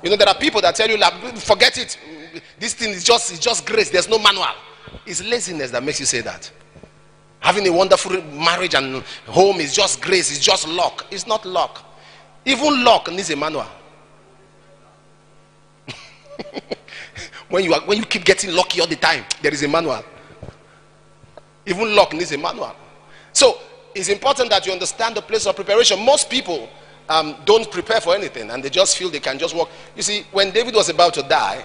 You know, there are people that tell you, like, forget it. This thing is just grace. There's no manual. It's laziness that makes you say that. Having a wonderful marriage and home is just grace. It's just luck. It's not luck. Even luck needs a manual. when you keep getting lucky all the time, there is a manual. Even luck needs a manual. So it's important that you understand the place of preparation. Most people don't prepare for anything, and they just feel they can just walk. You see, when David was about to die,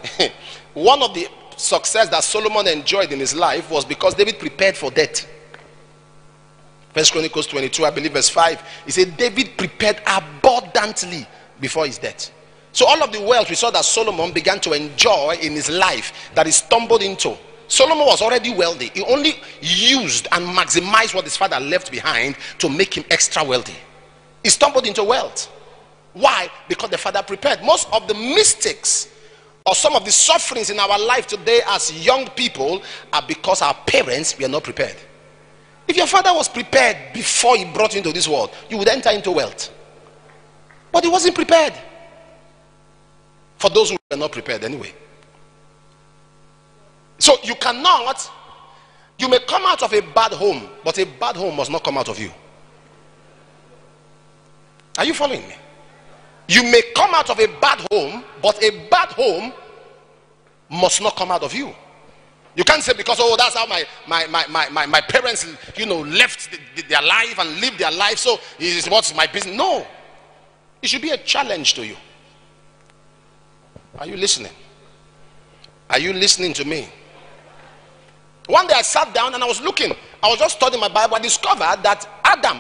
one of the success that Solomon enjoyed in his life was because David prepared for death. First Chronicles 22, I believe verse 5, he said David prepared abundantly before his death. So all of the wealth we saw that Solomon began to enjoy in his life, that he stumbled into, Solomon was already wealthy. He only used and maximized what his father left behind to make him extra wealthy. He stumbled into wealth. Why? Because the father prepared. Most of the mistakes or some of the sufferings in our life today as young people are because our parents were not prepared. If your father was prepared before he brought you into this world, you would enter into wealth. But he wasn't prepared. For those who were not prepared anyway. So you may come out of a bad home, but a bad home must not come out of you. Are you following me? You may come out of a bad home, but a bad home must not come out of you. You can't say because, oh, that's how my parents, left their life and lived their life, so it's what's my business. No. It should be a challenge to you. Are you listening? Are you listening to me? One day I sat down and I was just studying my Bible. I discovered that Adam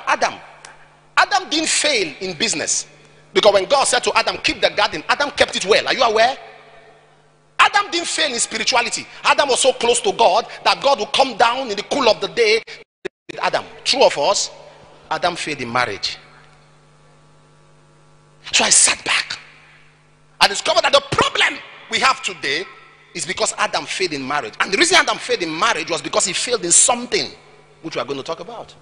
didn't fail in business. Because when God said to Adam, keep the garden, Adam kept it well. Are you aware? Adam didn't fail in spirituality. Adam was so close to God that God would come down in the cool of the day with Adam. True of us, Adam failed in marriage. So I sat back. I discovered that the problem we have today is because Adam failed in marriage. And the reason Adam failed in marriage was because he failed in something, which we are going to talk about.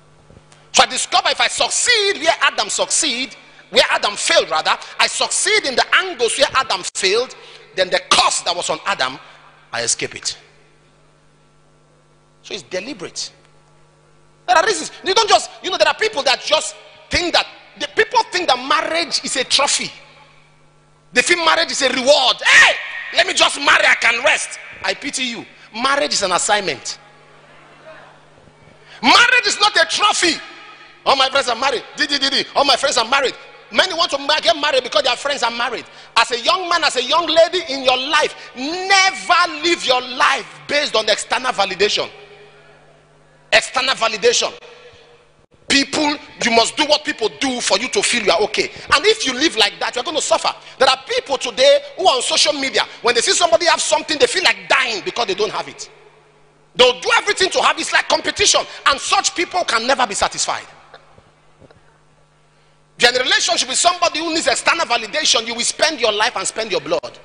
So I discovered if I succeed where Adam failed rather, I succeed in the angles where Adam failed, then the curse that was on Adam, I escape it. So it's deliberate. There are reasons. You don't just, there are people that just think that, people think that marriage is a trophy. They think marriage is a reward. Hey, let me just marry, I can rest. I pity you. Marriage is an assignment. Marriage is not a trophy. All my friends are married. All my friends are married. Many want to get married because their friends are married. As a young man, as a young lady in your life, never live your life based on external validation. External validation. People, you must do what people do for you to feel you are okay. And if you live like that, you're going to suffer. There are people today who are on social media. When they see somebody have something, they feel like dying because they don't have it. They'll do everything to have it. It's like competition. And such people can never be satisfied. If you're in a relationship with somebody who needs external validation, you will spend your life and spend your blood.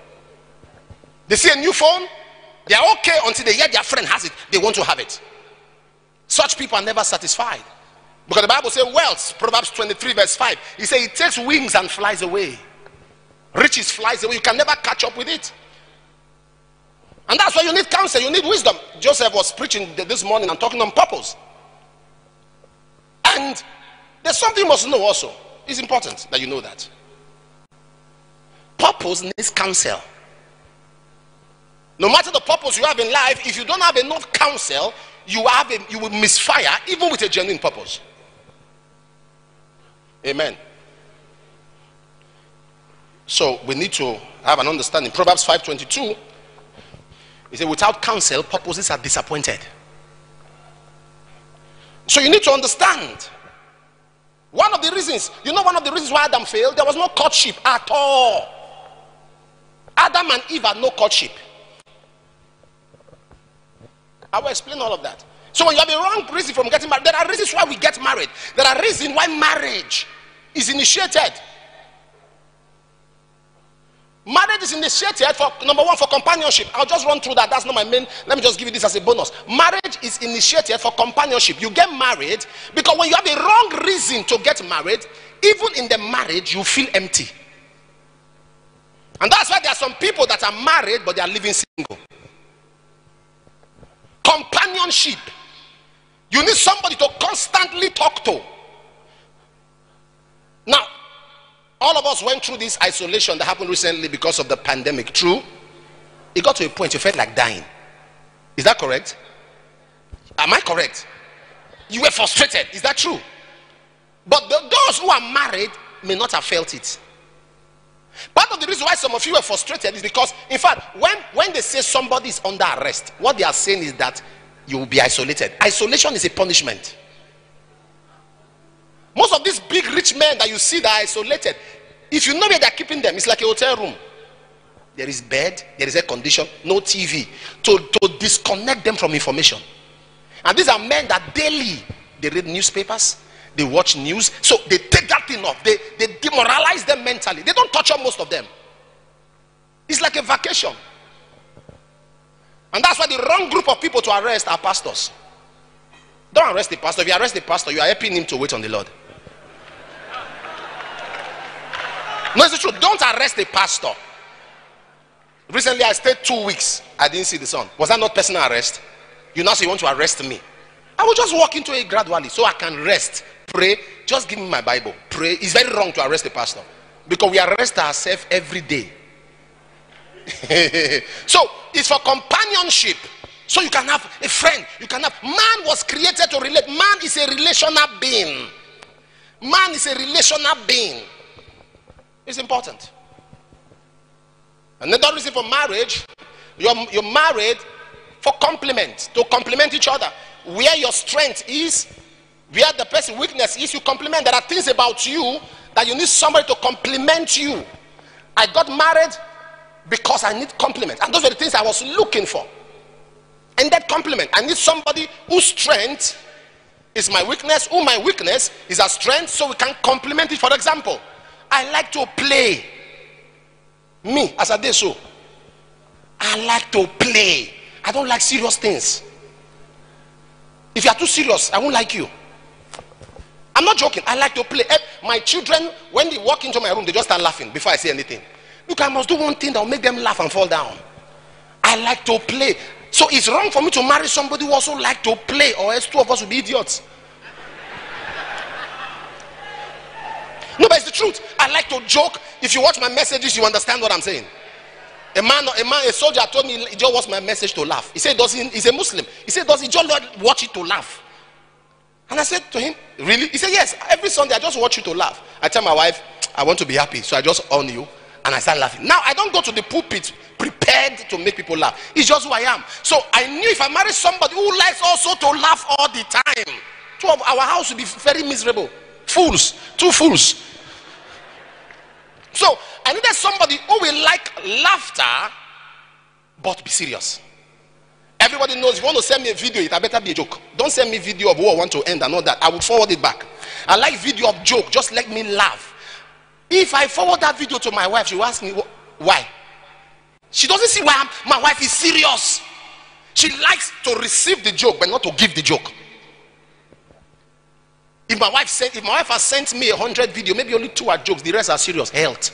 They see a new phone, they are okay until they hear their friend has it. They want to have it. Such people are never satisfied. Because the Bible says wealth, Proverbs 23 verse 5, it says it takes wings and flies away. Riches flies away. You can never catch up with it. And that's why you need counsel, you need wisdom. Joseph was preaching this morning and talking on purpose. And there's something you must know also. It's important that you know that. Purpose needs counsel. No matter the purpose you have in life, if you don't have enough counsel, you will misfire even with a genuine purpose. Amen. So we need to have an understanding. Proverbs 5:22, it says, without counsel, purposes are disappointed. So you need to understand. One of the reasons why Adam failed, there was no courtship at all. Adam and Eve had no courtship. I will explain all of that. So when you have a wrong reason from getting married, there are reasons why we get married. There are reasons why marriage is initiated. Marriage is initiated for, number one, for companionship. I'll just run through that. That's not my main. Let me just give you this as a bonus. Marriage is initiated for companionship. You get married because when you have a wrong reason to get married, even in the marriage, you feel empty. And that's why there are some people that are married but they are living single. Companionship. You need somebody to constantly talk to. Now, all of us went through this isolation that happened recently because of the pandemic. True? It got to a point you felt like dying. Is that correct? Am I correct? You were frustrated. Is that true? But those who are married may not have felt it. Part of the reason why some of you are frustrated is because, in fact, when they say somebody is under arrest, what they are saying is that you will be isolated. Isolation is a punishment. Most of these big rich men that you see that are isolated, if you know where they're keeping them, it's like a hotel room. There is bed, there is air condition, no TV to disconnect them from information. And these are men that daily they read newspapers, they watch news, so they take that thing off. They demoralize them mentally. They don't touch on most of them. It's like a vacation. And that's why the wrong group of people to arrest are pastors. Don't arrest the pastor. If you arrest the pastor, you are helping him to wait on the Lord. No, it's true. Don't arrest the pastor. Recently I stayed 2 weeks. I didn't see the sun. Was that not personal arrest? You now say you want to arrest me. I will just walk into it gradually so I can rest, pray. Just give me my Bible, pray. It's very wrong to arrest the pastor because we arrest ourselves every day. So it's for companionship, so you can have a friend. You can have. Man was created to relate. Man is a relational being. Man is a relational being. It's important. Another reason for marriage, you're married for complement, to complement each other. Where your strength is, where the person's weakness is, you complement. There are things about you that you need somebody to complement you. I got married because I need complement, and those were the things I was looking for. And that complement, I need somebody whose strength is my weakness, who my weakness is a strength, so we can complement it. For example, I like to play. Me, as I did so, I like to play. I don't like serious things. If you are too serious, I won't like you. I'm not joking. I like to play. My children, when they walk into my room, they just start laughing before I say anything. Look, I must do one thing that will make them laugh and fall down. I like to play. So it's wrong for me to marry somebody who also like to play, or else two of us will be idiots. No, but it's the truth. I like to joke. If you watch my messages, you understand what I'm saying. A soldier told me he just wants my message to laugh. He said, he's a Muslim. He said, does he just watch it to laugh? And I said to him, really? He said, yes. Every Sunday I just watch you to laugh. I tell my wife, I want to be happy, so I just on you and I start laughing. Now I don't go to the pulpit prepared to make people laugh. It's just who I am. So I knew if I marry somebody who likes also to laugh all the time, two of our house will be very miserable. Fools, two fools. So I needed somebody who will like laughter but be serious. Everybody knows if you want to send me a video, it better be a joke. Don't send me video of war I want to end and all that. I will forward it back. I like video of joke. Just let me laugh. If I forward that video to my wife, she will ask me why. She doesn't see why my wife is serious. She likes to receive the joke but not to give the joke. If my wife has sent me 100 videos, maybe only 2 are jokes, the rest are serious. Health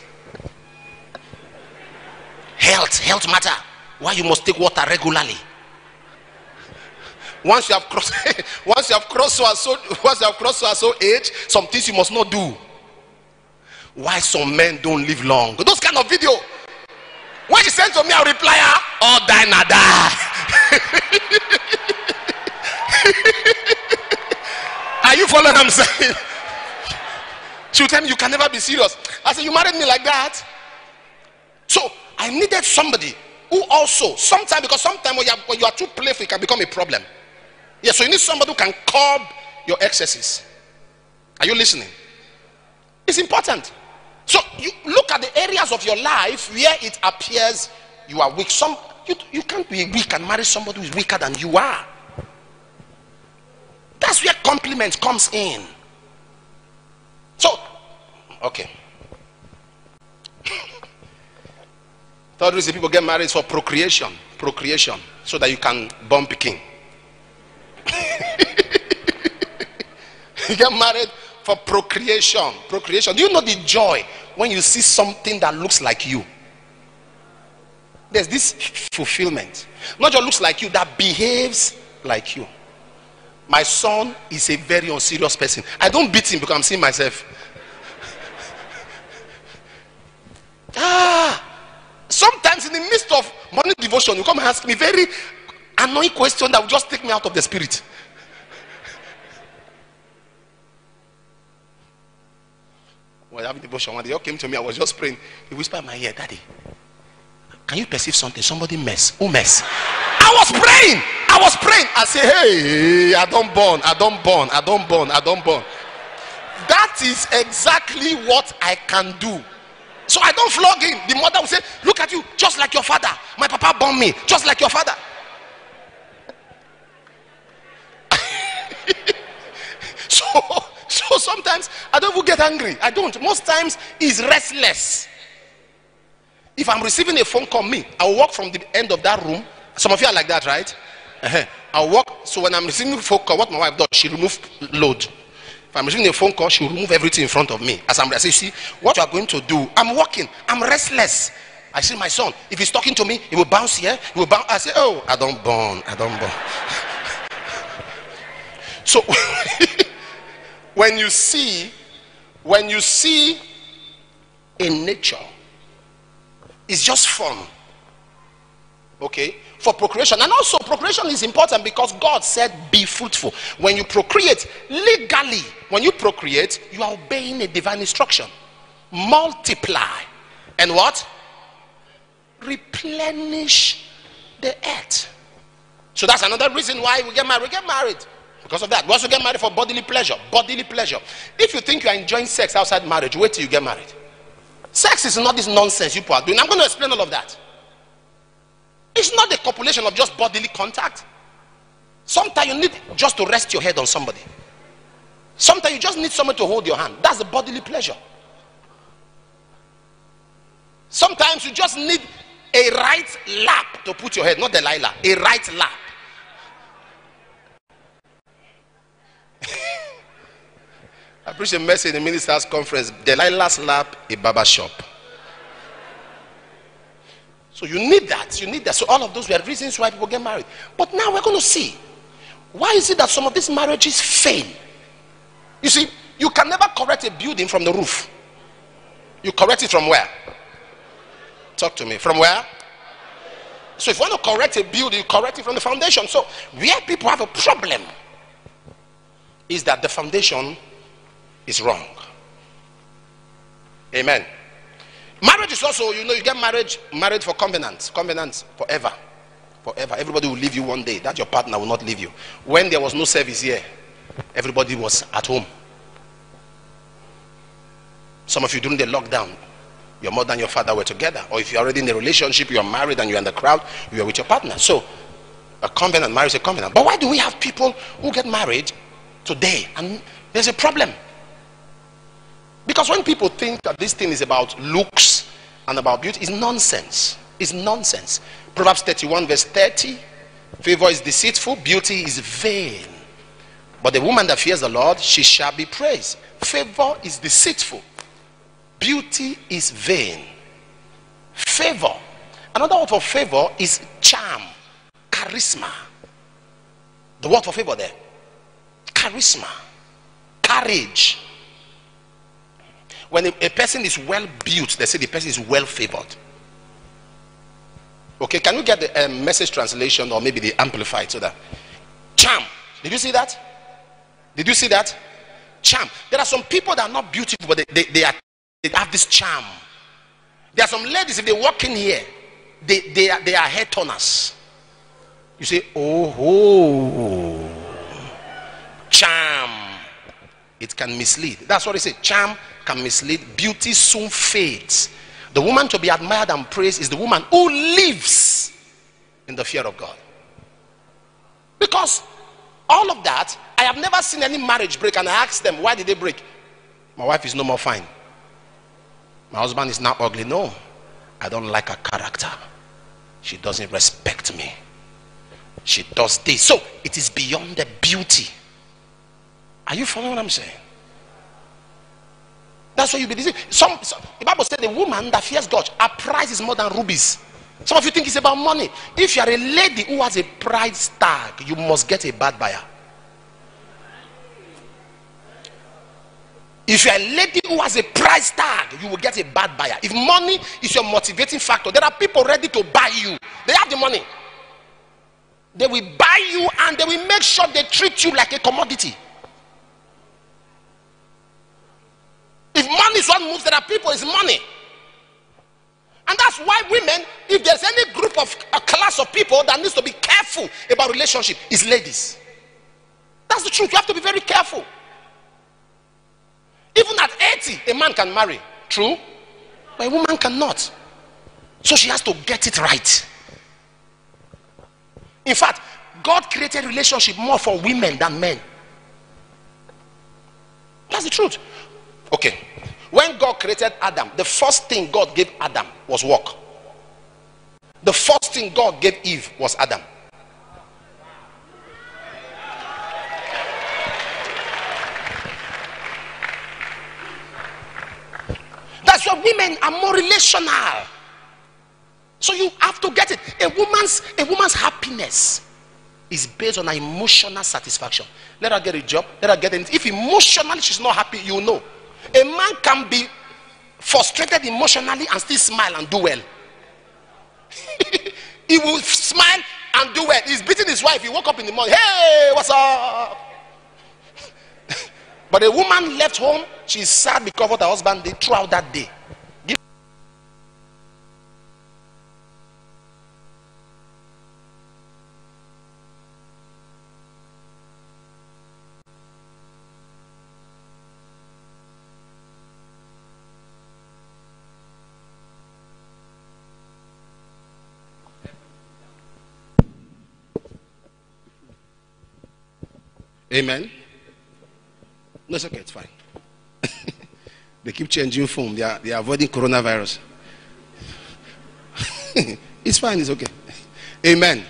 matter. Why you must take water regularly. Once you have crossed so age, some things you must not do. Why some men don't live long. Those kind of video. When she sends to me, I'll reply her, all die nada. Are you following what I'm saying? She will tell me, you can never be serious. I said, you married me like that? So I needed somebody who also, sometimes when you are too playful, it can become a problem. Yeah, so you need somebody who can curb your excesses. Are you listening? It's important. So you look at the areas of your life where it appears you are weak. You can't be weak and marry somebody who is weaker than you are. That's where compliment comes in. So, okay. Third reason people get married is for procreation. Procreation. So that you can born pikin. You get married for procreation. Procreation. Do you know the joy when you see something that looks like you? There's this fulfillment. Not just looks like you, that behaves like you. My son is a very unserious person. I don't beat him because I'm seeing myself. Sometimes in the midst of morning devotion, you come and ask me very annoying question that will just take me out of the spirit. When having devotion, one day, came to me, I was just praying. He whispered in my ear, Daddy, can you perceive something? Somebody mess. Who mess? I was praying. I say, hey, I don't burn. That is exactly what I can do. So I don't flog him. The mother will say, look at you, just like your father. My papa burned me, just like your father. So sometimes I don't even get angry. I don't. Most times he's restless. If I'm receiving a phone call, I'll walk from the end of that room. Some of you are like that, right? I'll walk. So when I'm receiving a phone call, what my wife does, she removes load. If I'm receiving a phone call, she'll remove everything in front of me. As I say, see what you are going to do. I'm walking. I'm restless. I see my son. If he's talking to me, he will bounce here. He will bounce. I say, oh, I don't burn. So when you see in nature, it's just fun. Okay, for procreation. And also procreation is important because God said be fruitful. When you procreate legally, you are obeying a divine instruction. Multiply and what? Replenish the earth. So that's another reason why we get married. Because of that. We also get married for bodily pleasure. If you think you are enjoying sex outside marriage, wait till you get married. Sex is not this nonsense you people are doing. I'm going to explain all of that. It's not the copulation of just bodily contact. Sometimes you need just to rest your head on somebody. Sometimes you just need someone to hold your hand. That's the bodily pleasure. Sometimes you just need a right lap to put your head, not Delilah, a right lap. I preached a message in the ministers' conference, Delilah's lap, a barber shop. So you need that. So all of those were reasons why people get married. But now we're going to see, why is it that some of these marriages fail? You see, you can never correct a building from the roof. You correct it from where? Talk to me. From where? So if you want to correct a building, you correct it from the foundation. So where people have a problem is that the foundation is wrong. Amen. Marriage is also, you get married for covenant forever. Everybody will leave you one day. That your partner will not leave you. When there was no service here, everybody was at home. Some of you during the lockdown, your mother and your father were together. Or if you're already in a relationship, you're married and you're in the crowd, you're with your partner. So a covenant, marriage is a covenant. But why do we have people who get married today and there's a problem? Because when people think that this thing is about looks and about beauty, it's nonsense. It's nonsense. Proverbs 31 verse 30, favor is deceitful, beauty is vain. But the woman that fears the Lord, she shall be praised. Favor is deceitful, beauty is vain. Favor, another word for favor is charm, charisma. The word for favor there, charisma, courage. When a person is well built, they say the person is well favored. Okay, can we get the message translation or maybe the amplified so that charm? Did you see that? Did you see that? Charm. There are some people that are not beautiful, but they have this charm. There are some ladies, if they walk in here, they are hair turners. You say, oh, charm. It can mislead. That's what they say. Charm can mislead. Beauty soon fades. The woman to be admired and praised is the woman who lives in the fear of God. Because all of that, I have never seen any marriage break and I ask them, why did they break? My wife is no more fine. My husband is now ugly. No, I don't like her character. She doesn't respect me. She does this. So it is beyond the beauty. Are you following what I'm saying? That's why you be deceived. The Bible said the woman that fears God, her price is more than rubies. Some of you think it's about money. If you are a lady who has a price tag, you must get a bad buyer. If you are a lady who has a price tag, you will get a bad buyer. If money is your motivating factor, there are people ready to buy you. They have the money. They will buy you and they will make sure they treat you like a commodity. If money is what moves, there are people, it's money. And that's why women, if there's any group of a class of people that needs to be careful about relationship, it's ladies. That's the truth. You have to be very careful. Even at 80, a man can marry. True? But a woman cannot. So she has to get it right. In fact, God created relationship more for women than men. That's the truth. Okay. When God created Adam, the first thing God gave Adam was work. The first thing God gave Eve was Adam. That's why women are more relational. So you have to get it. A woman's happiness is based on her emotional satisfaction. Let her get a job. Let her get it. If emotionally she's not happy, you know. A man can be frustrated emotionally and still smile and do well. He will smile and do well. He's beating his wife. He woke up in the morning. Hey, what's up? But a woman left home, she's sad because of what her husband did throughout that day. Amen. No, it's okay, it's fine. They keep changing phone. They are avoiding coronavirus. It's fine, it's okay. Amen.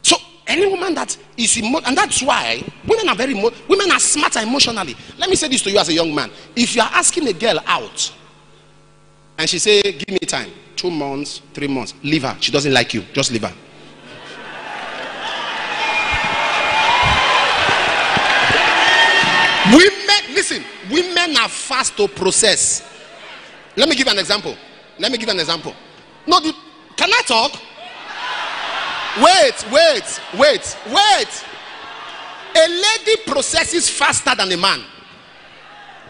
So any woman that is and that's why women are women are smarter emotionally. Let me say this to you as a young man. If you are asking a girl out and she say, give me time, 2 months, 3 months, leave her. She doesn't like you, just leave her. Women, listen, women are fast to process. Let me give an example. No, can I talk? Wait. A lady processes faster than a man.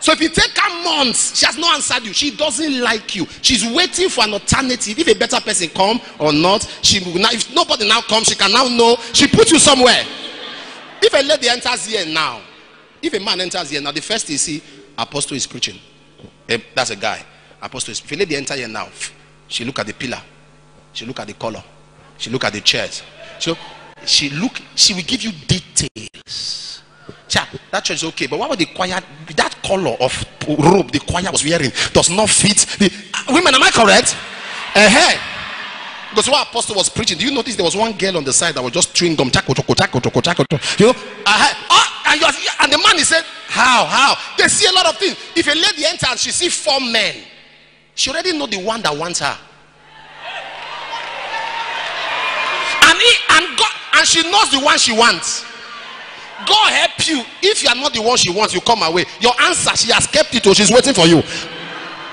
So if you take her months, she has not answered you. She doesn't like you. She's waiting for an alternative. If a better person come or not, if nobody now comes, she can now know. She puts you somewhere. If a lady enters here now, if a man enters here now, the first thing you see, apostle is preaching. That's a guy. Apostle is. If a lady enters here now, she look at the pillar, she look at the color, she look at the chairs. So she will give you details. That church is okay, but what was the choir? That color of robe the choir was wearing does not fit the women. Am I correct? Because what apostle was preaching, do you notice there was one girl on the side that was just chewing gum? You know, and the man, he said, how? They see a lot of things. If a lady enters and she sees 4 men, she already know the one that wants her. And she knows the one she wants. God help you. If you are not the one she wants, you come away. Your answer, she has kept it, or she's waiting for you.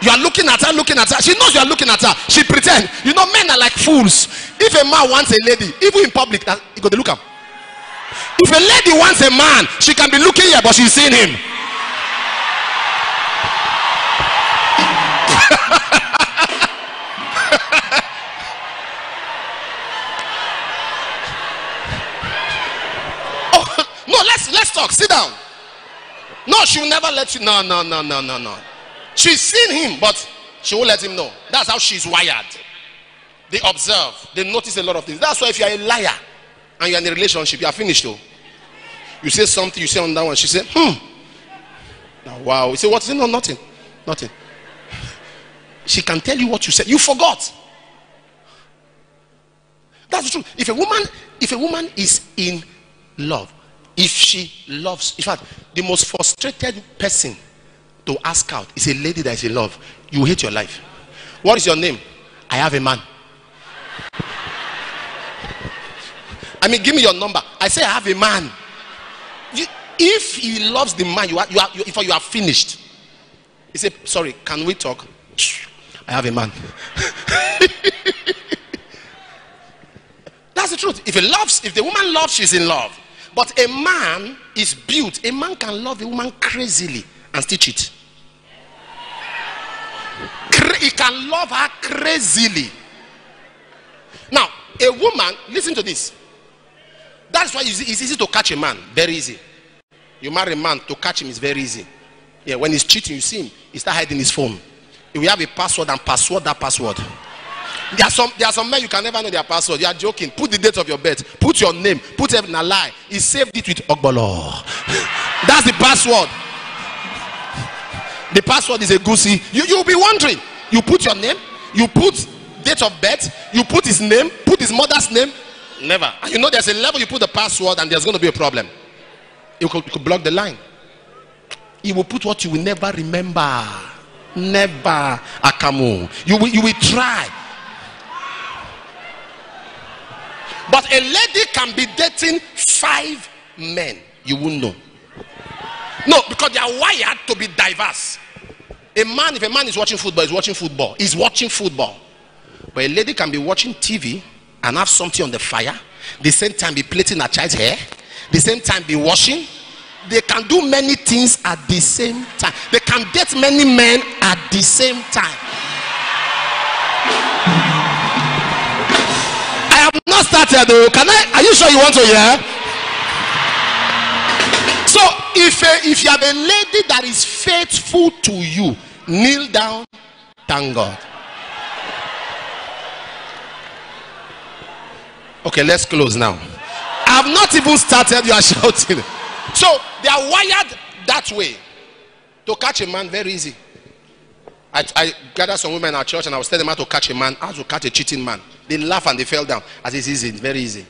You are looking at her. She knows you are looking at her. She pretend. You know, men are like fools. If a man wants a lady, even in public, you got to look up. If a lady wants a man, she can be looking here, but she's seeing him. Oh, no, let's talk. Sit down. No, she will never let you. No. She's seen him, but she won't let him know. That's how she's wired. They observe. They notice a lot of things. That's why if you're a liar and you're in a relationship, you are finished though. You say something, you say on that one. She said, wow. You say, what is it? No, nothing. She can tell you what you said. You forgot. That's the truth. If a woman is in love, if she loves, in fact, the most frustrated person to ask out is a lady that is in love. You hate your life. What is your name? I have a man. mean, give me your number. I say I have a man. If he loves the man, you are finished. He said, sorry, can we talk? I have a man. That's the truth. If the woman loves, she's in love. But a man is built. A man can love a woman crazily and still cheat. He can love her crazily. Now, a woman, listen to this. That's why it's easy to catch a man. Very easy. You marry a man, to catch him is very easy. Yeah, when he's cheating, you see him, he start hiding his phone. He will have a password and password that password. There are some men you can never know their password. You are joking. Put the date of your birth. Put your name. Put it in a lie. He saved it with Ogbolo. That's the password. The password is a goosey. You'll be wondering. You put your name. You put date of birth. You put his name. Put his mother's name. Never. And you know there's a level you put the password and there's going to be a problem. You could block the line. He will put what you will never remember. Never. Akamu. You will try. But a lady can be dating 5 men. You won't know. No, because they are wired to be diverse. If a man is watching football, he's watching football. He's watching football. But a lady can be watching TV and have something on the fire. The same time be plaiting a child's hair. The same time be washing. They can do many things at the same time. They can date many men at the same time. I have not started though. Are you sure you want to hear? So if you have a lady that is faithful to you, kneel down, thank God. Okay, let's close now. I have not even started, you are shouting. So they are wired that way. To catch a man, very easy. I gathered some women at church and I was telling them how to catch a man, how to catch a cheating man. They laugh and they fell down. As it's easy, it's very easy.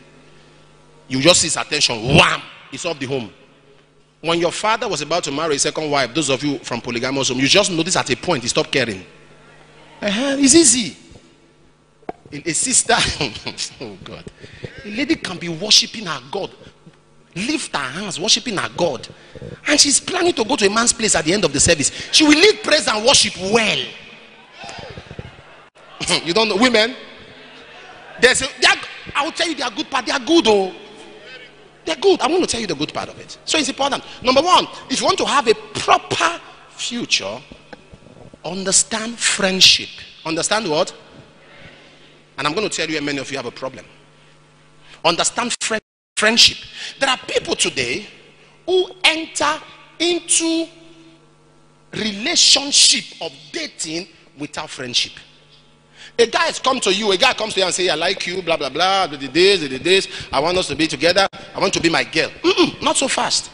You just see his attention, wham, it's off the home. When your father was about to marry a second wife, those of you from polygamous home, you just notice at a point he stopped caring. It's easy. A sister, oh God, a lady can be worshiping her God, lift her hands, worshiping her God, and she's planning to go to a man's place at the end of the service. She will lead praise and worship well. You don't know women? I will tell you they are good part. They are good, oh. They're good. I want to tell you the good part of it. So it's important. Number one, if you want to have a proper future, understand friendship. Understand what? And I'm going to tell you, many of you have a problem. Understand friendship. There are people today who enter into relationship of dating without friendship. A guy has come to you, a guy comes to you and says, I like you, blah, blah, blah, the days, I want us to be together, I want to be my girl. Not so fast.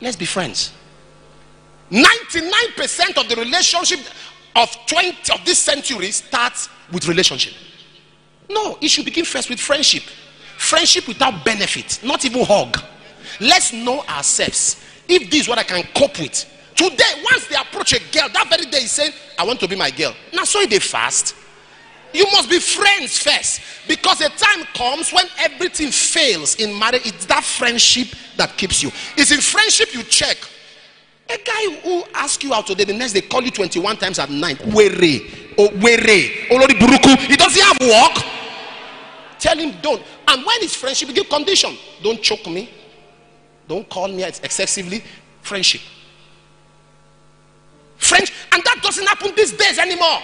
Let's be friends. 99% of the relationship of this century starts with relationship. No, it should begin first with friendship. Friendship without benefit, not even hug. Let's know ourselves. If this is what I can cope with. Today, once they approach a girl, that very day he's saying, I want to be my girl. Now, so they fast. You must be friends first, because a time comes when everything fails in marriage. It's that friendship that keeps you. It's in friendship you check. A guy who asks you out today, the next day call you 21 times at night. Were, Olori Buruku. He doesn't have work. Tell him don't. And when it's friendship, you give condition. Don't choke me. Don't call me excessively. Friendship. And that doesn't happen these days anymore.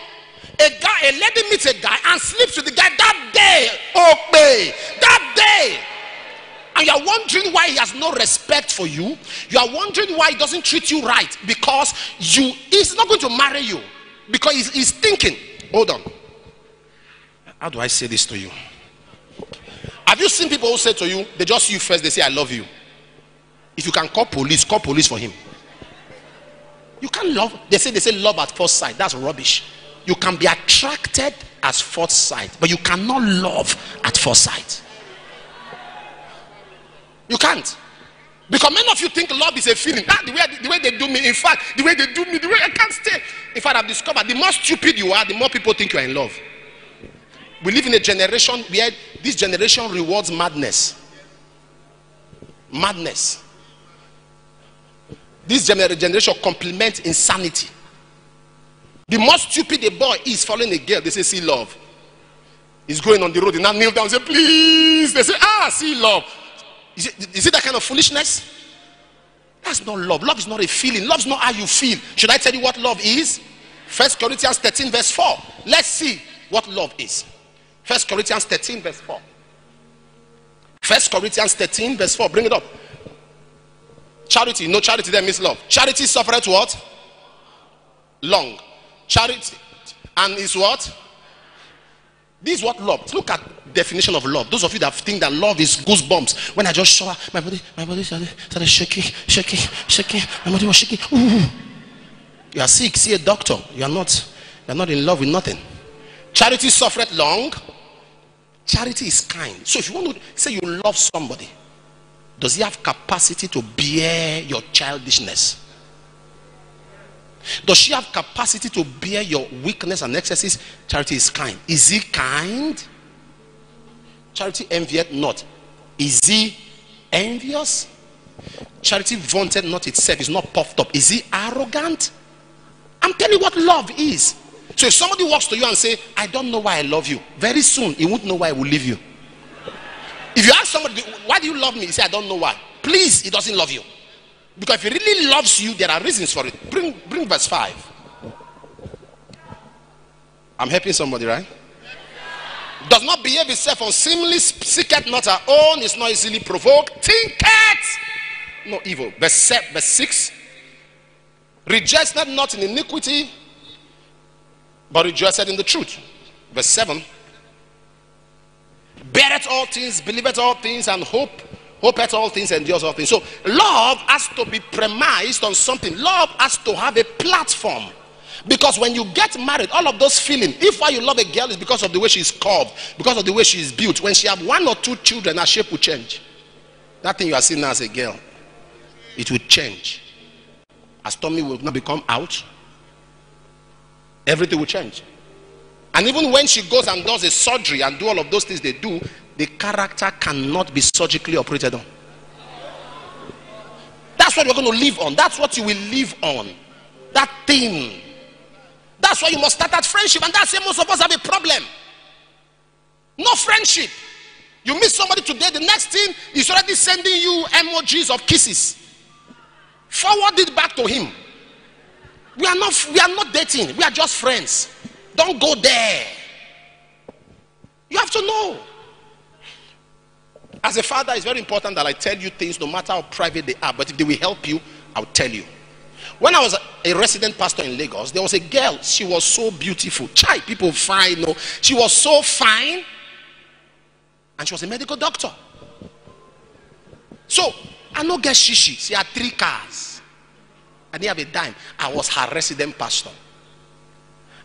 A lady meets a guy and sleeps with the guy that day. Okay, that day. And you are wondering why he has no respect for you. You are wondering why he doesn't treat you right. Because he's not going to marry you. Because he's thinking, hold on. How do I say this to you? Have you seen people who say to you, they just see you first, they say, I love you. If you can call police for him. You can't love. They say love at first sight. That's rubbish. You can be attracted at first sight, but you cannot love at first sight. You can't. Because many of you think love is a feeling. The way they do me, in fact, the way they do me, the way I can't stay. In fact, I've discovered the more stupid you are, the more people think you are in love. We live in a generation where this generation rewards madness. Madness. This generation complements insanity. The more stupid a boy is following a girl, they say, see love. He's going on the road, and now kneel down and say, please. They say, see love. Is it that kind of foolishness? That's not love. Love is not a feeling. Love is not how you feel. Should I tell you what love is? 1 Corinthians 13 verse 4. Let's see what love is. 1 Corinthians 13 verse 4. 1 Corinthians 13 verse 4. Bring it up. Charity. No, charity there means love. Charity suffereth what? Long. Charity. And is what? This is what love. Look at definition of love. Those of you that think that love is goosebumps. When I just saw her, my body started shaking. My body was shaking. Ooh. You are sick. See a doctor. You are not in love with nothing. Charity suffereth long. Charity is kind. So if you want to say you love somebody, does he have capacity to bear your childishness? Does she have capacity to bear your weakness and excesses? Charity is kind. Is he kind? Charity envieth not. Is he envious? Charity vaunted not itself. Is not puffed up. Is he arrogant? I'm telling you what love is. So if somebody walks to you and say, I don't know why I love you, very soon he won't know why he will leave you. If you ask somebody, why do you love me? He say, I don't know why. Please, he doesn't love you. Because if he really loves you, there are reasons for it. Bring verse 5. I'm helping somebody, right? Does not behave itself unseemly, seeketh not her own, is not easily provoked, thinketh no evil. Verse 6. Rejoiceth not in iniquity, but rejoiceth in the truth. Verse 7. Beareth all things, believeth all things, and hopeth all things, endures all things. So love has to be premised on something. Love has to have a platform. Because when you get married, all of those feelings, if why you love a girl is because of the way she's curved, because of the way she is built, when she have 1 or 2 children, her shape will change. That thing you are seeing now as a girl, it will change. Her tummy will not become out. Everything will change. And even when she goes and does a surgery and do all of those things they do, the character cannot be surgically operated on. That's what you're going to live on. That's what you will live on. That thing. That's why you must start that friendship. And that's why most of us have a problem. No friendship. You meet somebody today, the next thing is already sending you emojis of kisses. Forward it back to him. We are not dating. We are just friends. Don't go there. You have to know. As a father, it's very important that I tell you things no matter how private they are. But if they will help you, I'll tell you. When I was a resident pastor in Lagos, there was a girl. She was so beautiful. Chai, people fine. No, she was so fine. And she was a medical doctor. So, I no get shishi. She had 3 cars. I didn't have a dime. I was her resident pastor.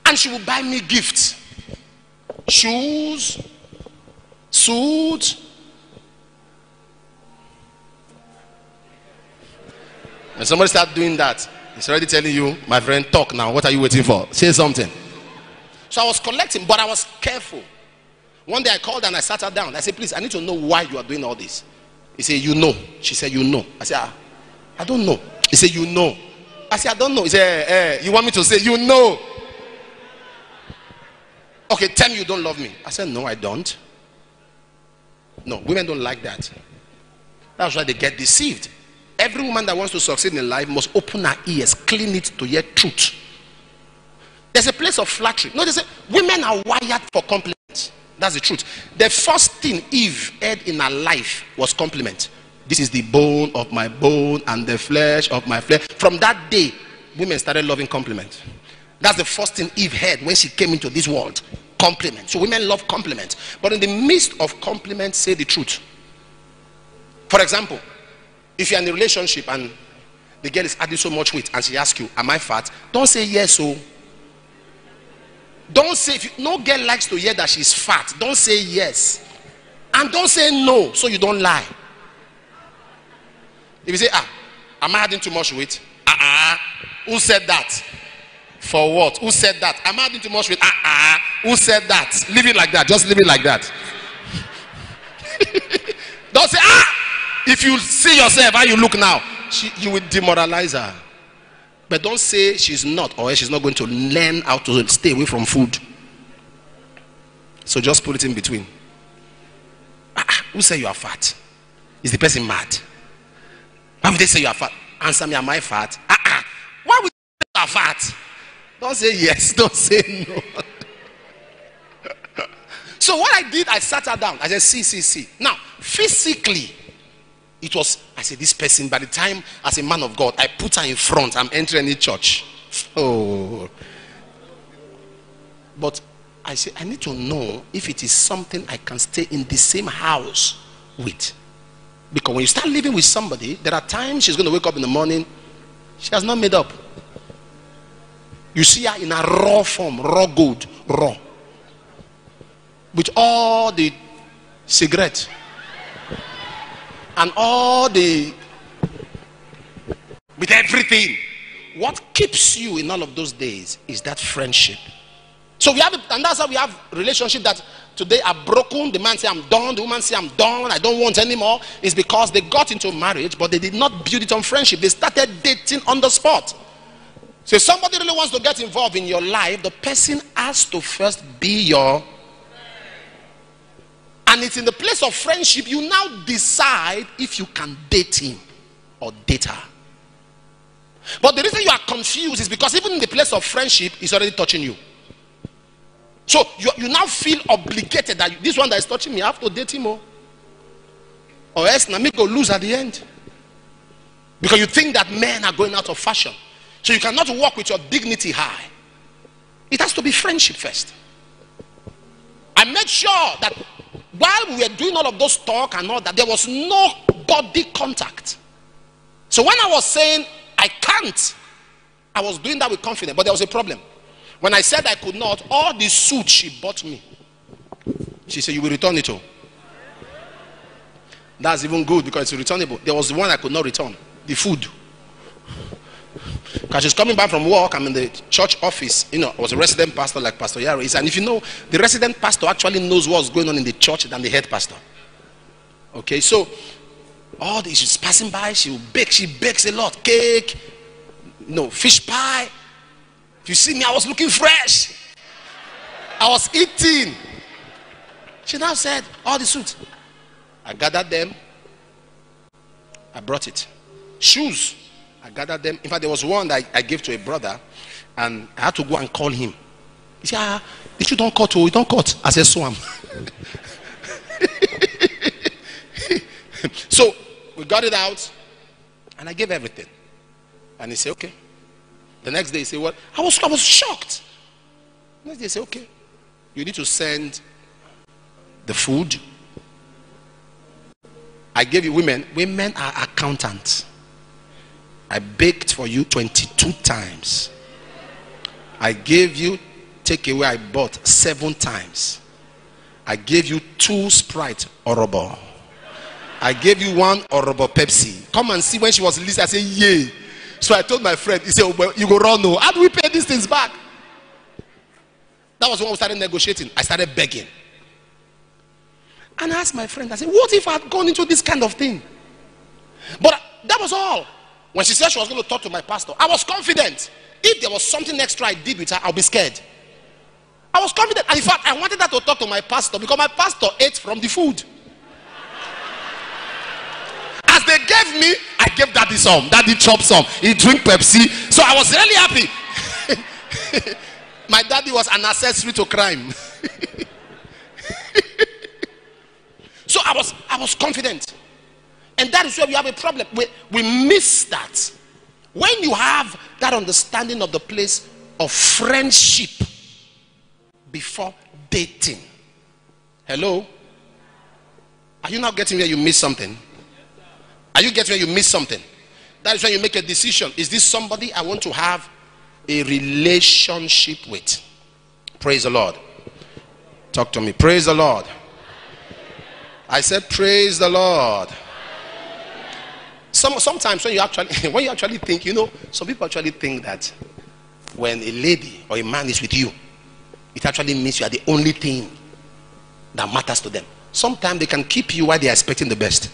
And she would buy me gifts. Shoes, suits. When somebody starts doing that, he's already telling you, my friend, talk now. What are you waiting for? Say something. So I was collecting, but I was careful. One day I called and I sat her down. I said, please, I need to know why you are doing all this. He said, you know. She said, you know. I said, I don't know. He said, you know. I said, I don't know. He said, you want me to say, you know? Okay, tell me you don't love me. I said, no, I don't. No, women don't like that. That's why they get deceived. Every woman that wants to succeed in life must open her ears, clean it to hear truth. There's a place of flattery. No, they say women are wired for compliments. That's the truth. The first thing Eve heard in her life was compliment. This is the bone of my bone and the flesh of my flesh. From that day, women started loving compliments. That's the first thing Eve heard when she came into this world. Compliment. So women love compliments. But in the midst of compliments, say the truth. For example, if you're in a relationship and the girl is adding so much weight and she asks you, am I fat? Don't say yes. So don't say, no girl likes to hear that she's fat. Don't say yes. And don't say no, so you don't lie. If you say, am I adding too much weight? Who said that? For what? Who said that? Am I adding too much weight? Who said that? Leave it like that. Just leave it like that. Don't say, if you see yourself how you look now, you will demoralize her. But don't say she's not, or she's not going to learn how to stay away from food. So just put it in between. Who say you are fat? Is the person mad? Why would they say you are fat? Answer me, am I fat? Why would they say you are fat? Don't say yes, don't say no. So what I did, I sat her down. I said, see. Now, physically, it was, I said, this person, by the time, as a man of God, I put her in front. I'm entering the church. Oh. But I said, I need to know if it is something I can stay in the same house with. Because when you start living with somebody, there are times she's going to wake up in the morning, she has not made up. You see her in a raw form, raw gold, raw. With all the cigarettes and all the, with everything. What keeps you in all of those days is that friendship. So we have, and that's how we have relationship that today are broken. The man say I'm done, the woman say I'm done, I don't want anymore. It's because they got into marriage, but they did not build it on friendship. They started dating on the spot. So if somebody really wants to get involved in your life, the person has to first be your, and it's in the place of friendship you now decide if you can date him or date her. But the reason you are confused is because even in the place of friendship, he's already touching you. So you now feel obligated that this one that is touching me, I have to date him, or else Nami go lose at the end. Because you think that men are going out of fashion. So you cannot walk with your dignity high. It has to be friendship first. I made sure that while we were doing all of those talk and all that, there was no body contact. So when I was saying I can't, I was doing that with confidence, but there was a problem. When I said I could not, all the suit she bought me, she said, you will return it all. That's even good because it's returnable. There was the one I could not return, the food. Because she's coming back from work, I'm in the church office. You know, I was a resident pastor like Pastor Yaro is. And if you know, the resident pastor actually knows what's going on in the church than the head pastor. Okay, so all this, she's passing by, she bakes a lot. Cake, fish pie. If you see me, I was looking fresh. I was eating. She now said, all the suits. I gathered them. I brought it. Shoes. I gathered them. In fact, there was one that I gave to a brother, and I had to go and call him. He said, the shoe don't cut, you don't cut. I said, swam. So we got it out, and I gave everything. And he said, okay. The next day he said, what? I was shocked. The next day he said, okay, you need to send the food. I gave you women are accountants. I baked for you 22 times. I gave you takeaway I bought 7 times. I gave you 2 Sprite Orobo. I gave you 1 Orobo Pepsi. Come and see when she was released. I said, yay. So I told my friend, he said, oh, well, you go run, no. How do we pay these things back? That was when we started negotiating. I started begging. And I asked my friend, I said, what if I had gone into this kind of thing? But that was all. When she said she was going to talk to my pastor, I was confident. If there was something extra I did with her, I'll be scared. I was confident. And in fact, I wanted her to talk to my pastor because my pastor ate from the food. As they gave me, I gave daddy some. Daddy chopped some. He drink Pepsi. So I was really happy. My daddy was an accessory to crime. So I was confident. And that is where we have a problem. We miss that. When you have that understanding of the place of friendship before dating. Hello? Are you not getting where you miss something? Are you getting where you miss something? That is when you make a decision. Is this somebody I want to have a relationship with? Praise the Lord. Talk to me. Praise the Lord. I said praise the Lord. Sometimes when you actually think, some people actually think that when a lady or a man is with you, it actually means you are the only thing that matters to them. Sometimes they can keep you while they are expecting the best.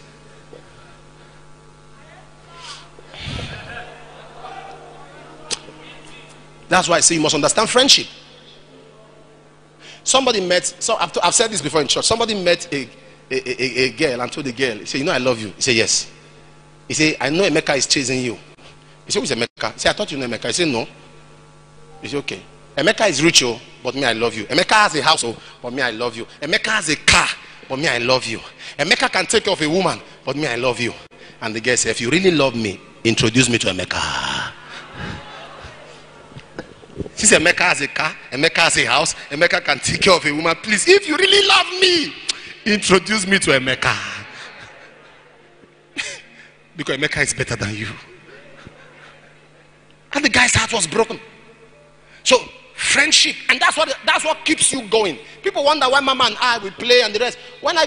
That's why I say you must understand friendship. Somebody met, so I've said this before in church. Somebody met a girl and told the girl, he said, you know I love you. He said, yes. He said, I know Emeka is chasing you. He said, who's Emeka? He said, I thought you know Emeka. He said, no. He said, okay. Emeka is rich, oh, but me, I love you. Emeka has a house, oh, but me, I love you. Emeka has a car, but me, I love you. Emeka can take care of a woman, but me, I love you. And the girl said, if you really love me, introduce me to Emeka. She said, Emeka has a car, Emeka has a house, Emeka can take care of a woman. Please, if you really love me, introduce me to Emeka. Because Emeka is better than you. And the guy's heart was broken. So, friendship, and that's what keeps you going. People wonder why Mama and I will play and the rest. When I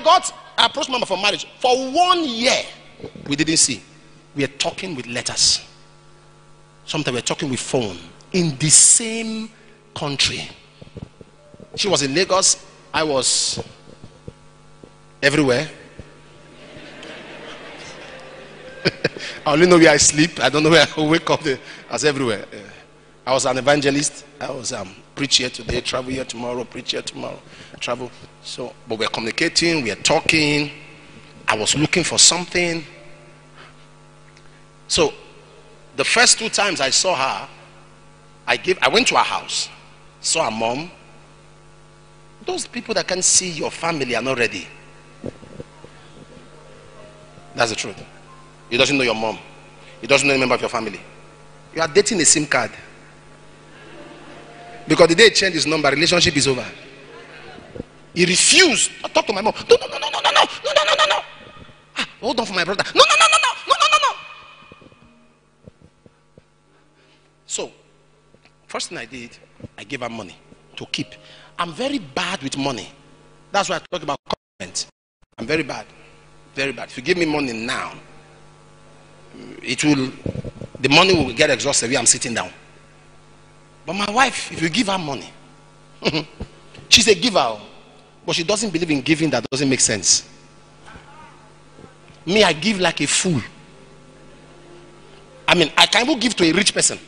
approached Mama for marriage, for 1 year, we didn't see. We are talking with letters. Sometimes we're talking with phone in the same country. She was in Lagos, I was everywhere. I only know where I sleep. I don't know where I wake up. I was everywhere. I was an evangelist. I was preach here today, travel here tomorrow, preach here tomorrow, travel. So, but we're communicating, we're talking. I was looking for something. So, the first 2 times I saw her, I went to her house, saw her mom. Those people that can see your family are not ready. That's the truth. He doesn't know your mom. He doesn't know any member of your family. You are dating a SIM card. Because the day he changed his number, relationship is over. He refused. I talked to my mom. No. Hold on for my brother. No. So, first thing I did, I gave her money to keep. I'm very bad with money. That's why I talk about commitment. I'm very bad. Very bad. If you give me money now, the money will get exhausted where I'm sitting down. But my wife, if you give her money, she's a giver, but she doesn't believe in giving that doesn't make sense. Me, I give like a fool. I mean, I can even give to a rich person.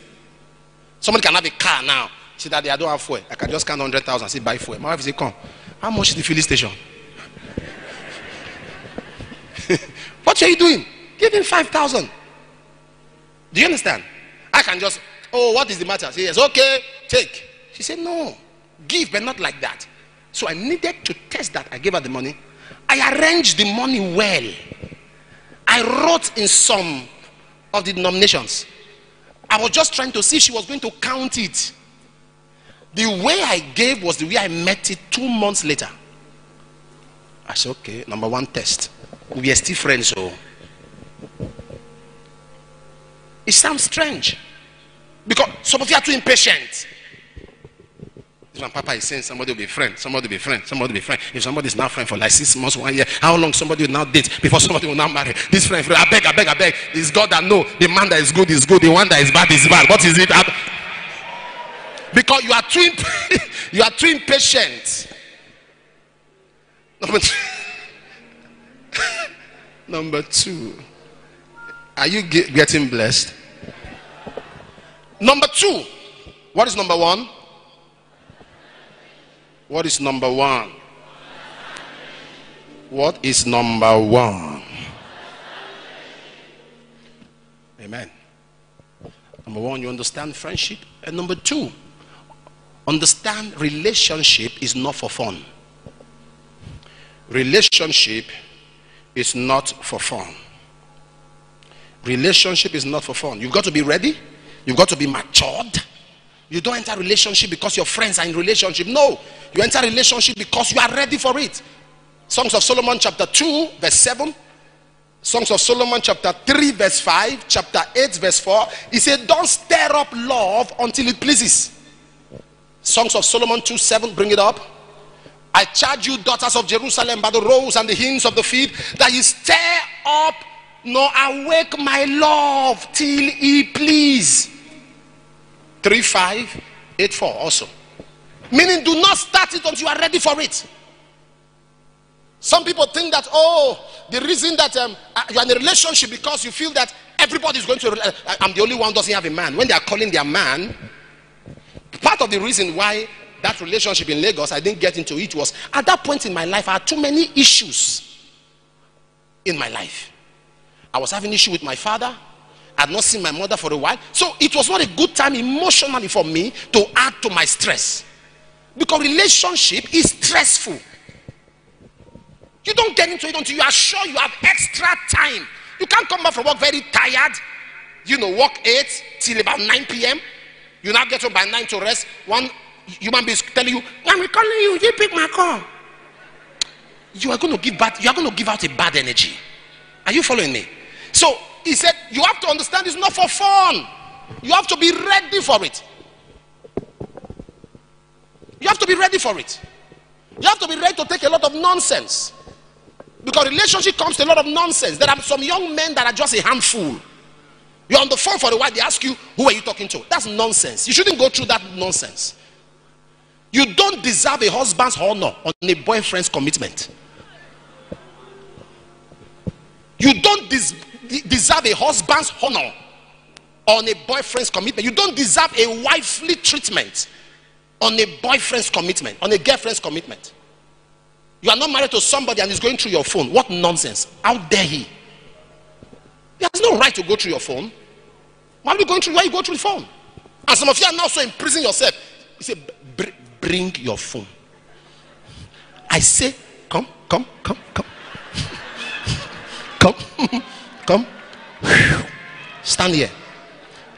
Somebody can have a car now. See that I don't have fuel. I can just count 100,000 say buy fuel. My wife say, come. How much is the filling station? What are you doing? Give him 5,000. Do you understand? I can just, oh, what is the matter? She says, okay, take. She said, no, give, but not like that. So I needed to test that. I gave her the money. I arranged the money well. I wrote in some of the denominations. I was just trying to see if she was going to count it. The way I gave was the way I met it 2 months later. I said, okay, number 1 test. We are still friends, so it sounds strange because some of you are too impatient. When Papa is saying somebody will be friend, somebody will be friend, somebody will be friend. If somebody is now friend for like 6 months, 1 year, how long somebody will now date before somebody will now marry? This friend, I beg. It's God that know. The man that is good is good. The one that is bad is bad. What is it? Because you are too impatient. Number 2. Are you getting blessed? Number 2. What is number 1? What is number 1? What is number 1? Amen. Number 1, you understand friendship. And number 2, understand relationship is not for fun. Relationship is not for fun. Relationship is not for fun. You've got to be ready. You've got to be matured. You don't enter relationship because your friends are in relationship. No. You enter relationship because you are ready for it. Songs of Solomon chapter 2 verse 7. Songs of Solomon chapter 3 verse 5. Chapter 8 verse 4. He said, don't stir up love until it pleases. Songs of Solomon 2:7. Bring it up. I charge you, daughters of Jerusalem, by the roes and the hinds of the feet, that you stir up nor awake my love till he please. 3:5, 8:4 also. Meaning, do not start it until you are ready for it. Some people think that, oh, the reason that you are in a relationship because you feel that everybody is going to, I'm the only one who doesn't have a man. When they are calling their man, Part of the reason why that relationship in Lagos, I didn't get into it, was at that point in my life, I had too many issues in my life. I was having issue with my father. I had not seen my mother for a while. So it was not a good time emotionally for me to add to my stress. Because relationship is stressful. You don't get into it until you are sure you have extra time. You can't come back from work very tired. You know, work 8 till about 9 p.m. You now get home by 9 to rest. One human being is telling you, I'm calling you, you pick my call. You are going to give out a bad energy. Are you following me? So he said, you have to understand it's not for fun. You have to be ready for it. You have to be ready for it. You have to be ready to take a lot of nonsense. Because relationship comes to a lot of nonsense. There are some young men that are just a handful. You're on the phone for a while, they ask you, who are you talking to? That's nonsense. You shouldn't go through that nonsense. You don't deserve a husband's honor on a boyfriend's commitment. You don't deserve a husband's honor on a boyfriend's commitment. You don't deserve a wifely treatment on a boyfriend's commitment, on a girlfriend's commitment. You are not married to somebody and he's going through your phone. What nonsense. How dare he? He has no right to go through your phone. Why are you going through? Why you go through the phone? And some of you are now so imprisoning yourself. You say, bring your phone. I say, come. Come. Come. Stand here.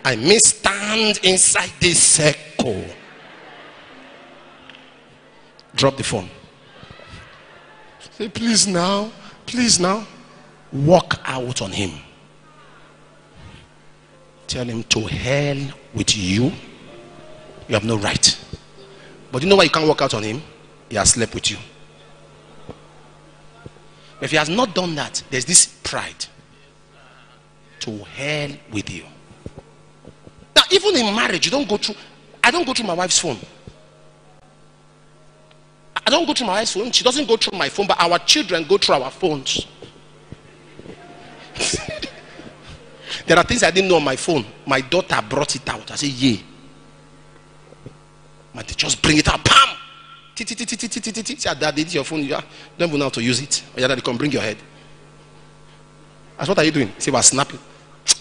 I may stand inside this circle. Drop the phone. Say, please now. Walk out on him. Tell him to hell with you. You have no right. But you know why you can't walk out on him? He has slept with you. If he has not done that, there's this pride. To hell with you. Now, even in marriage, I don't go through my wife's phone. I don't go through my wife's phone. She doesn't go through my phone, but our children go through our phones. There are things I didn't know on my phone. My daughter brought it out. I said, yeah. But they just bring it out. Bam! Say, Daddy, this is your phone. You don't even know how to use it. Or your daddy come bring your head. I said, what are you doing? He said, we're snapping.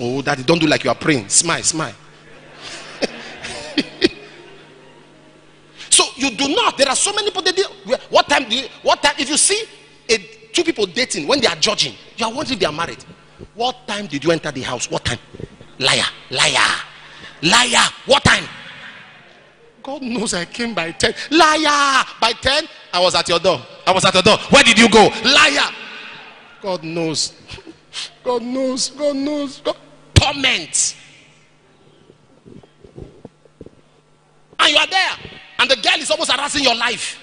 Oh, Daddy, don't do like you are praying. Smile. So you do not. There are so many people that what time if you see two people dating when they are judging, you are wondering if they are married. What time did you enter the house? What time? Liar. What time? God knows I came by 10. Liar. By 10, I was at your door. Where did you go? Liar. God knows. Torment. And you are there. And the girl is almost harassing your life.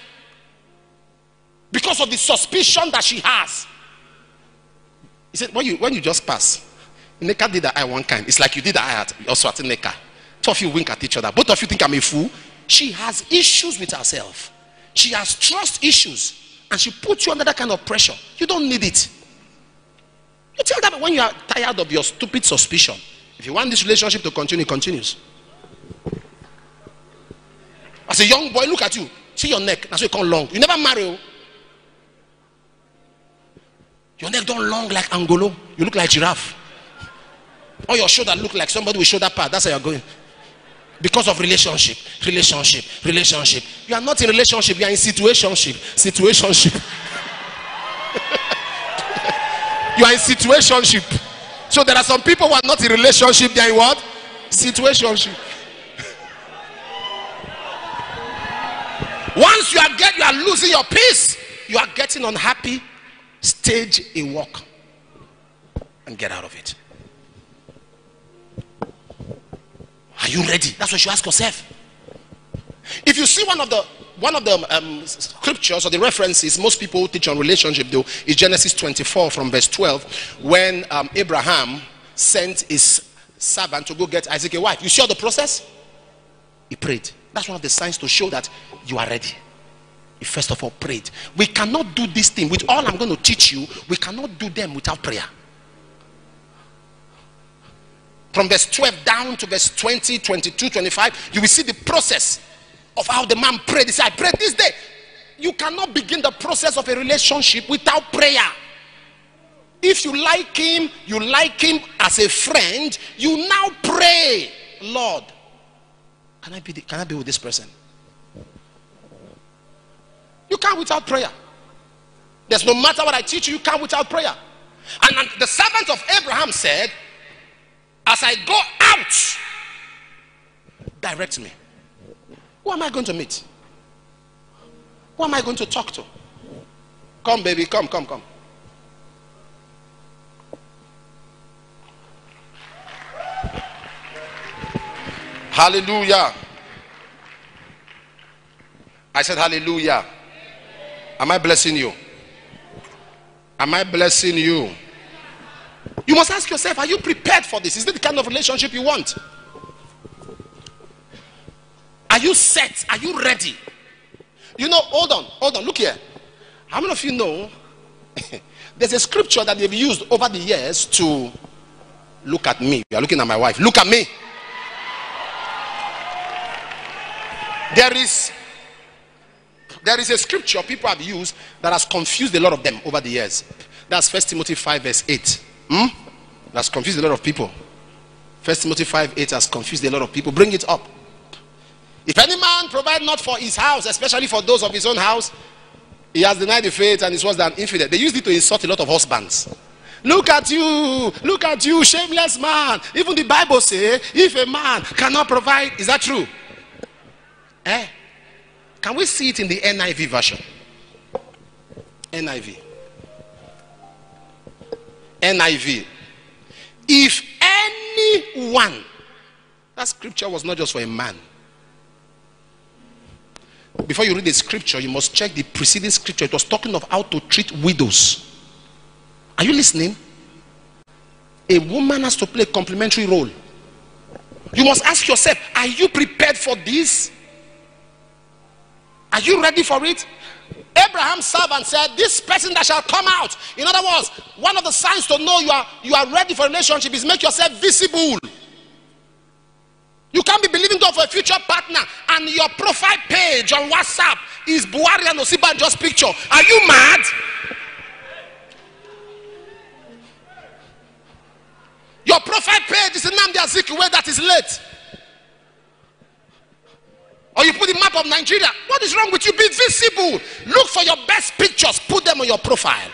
Because of the suspicion that she has. He said, when you just pass, Neka did the eye one kind. It's like you did the eye also at Neka. Two of you wink at each other. Both of you think I'm a fool. She has issues with herself. She has trust issues. And she puts you under that kind of pressure. You don't need it. You tell that when you are tired of your stupid suspicion. If you want this relationship to continue, it continues. As a young boy, look at you. See your neck. That's why you come long. You never marry. Your neck don't long like Angolo. You look like giraffe. Or your shoulder look like somebody with shoulder pad. That's how you're going. Because of relationship. You are not in relationship. You are in situationship. You are in situationship. So there are some people who are not in relationship. They are in what? Situationship. Once you are losing your peace, you are getting unhappy. Stage a walk and get out of it. Are you ready? That's what you ask yourself. If you see one of the scriptures or the references most people teach on relationship though is Genesis 24 from verse 12, when Abraham sent his servant to go get Isaac a wife. You see the process? He prayed. That's one of the signs to show that you are ready. He first of all prayed. We cannot do this thing with all I'm going to teach you. We cannot do them without prayer. From verse 12 down to verse 20, 22, 25, you will see the process of how the man prayed. He said, I prayed this day. You cannot begin the process of a relationship without prayer. If you like him as a friend, you now pray, Lord, can I be with this person? You can't without prayer. There's no matter what I teach you, you can't without prayer. And the servant of Abraham said, as I go out, direct me. Who am I going to meet? Who am I going to talk to? Come, baby, come. Hallelujah. I said hallelujah. Am I blessing you? Am I blessing you? You must ask yourself, are you prepared for this? Is this the kind of relationship you want? Are you set? Are you ready? You know, hold on, look here. How many of you know there's a scripture that they've used over the years to look at me? You are looking at my wife. Look at me. There is a scripture people have used that has confused a lot of them over the years. That's 1 Timothy 5 verse 8. That's confused a lot of people. 1 Timothy 5:8 has confused a lot of people. Bring it up. If any man provide not for his house, especially for those of his own house, he has denied the faith and is worse than infidel. They used it to insult a lot of husbands. Look at you, shameless man. Even the Bible says, if a man cannot provide, is that true? Can we see it in the NIV version? NIV. If anyone, that scripture was not just for a man. Before you read the scripture, you must check the preceding scripture. It was talking of how to treat widows. Are you listening? A woman has to play a complementary role. You must ask yourself, are you prepared for this? Are you ready for it? Abraham's servant said, this person that shall come out. In other words, one of the signs to know you are ready for a relationship is make yourself visible. You can't be believing God for a future partner and your profile page on WhatsApp is Buhari and Osibanjo's picture. Are you mad? Your profile page is Nnamdi Azikiwe that is late. Or you put the map of Nigeria. What is wrong with you? Be visible. Look for your best pictures. Put them on your profile.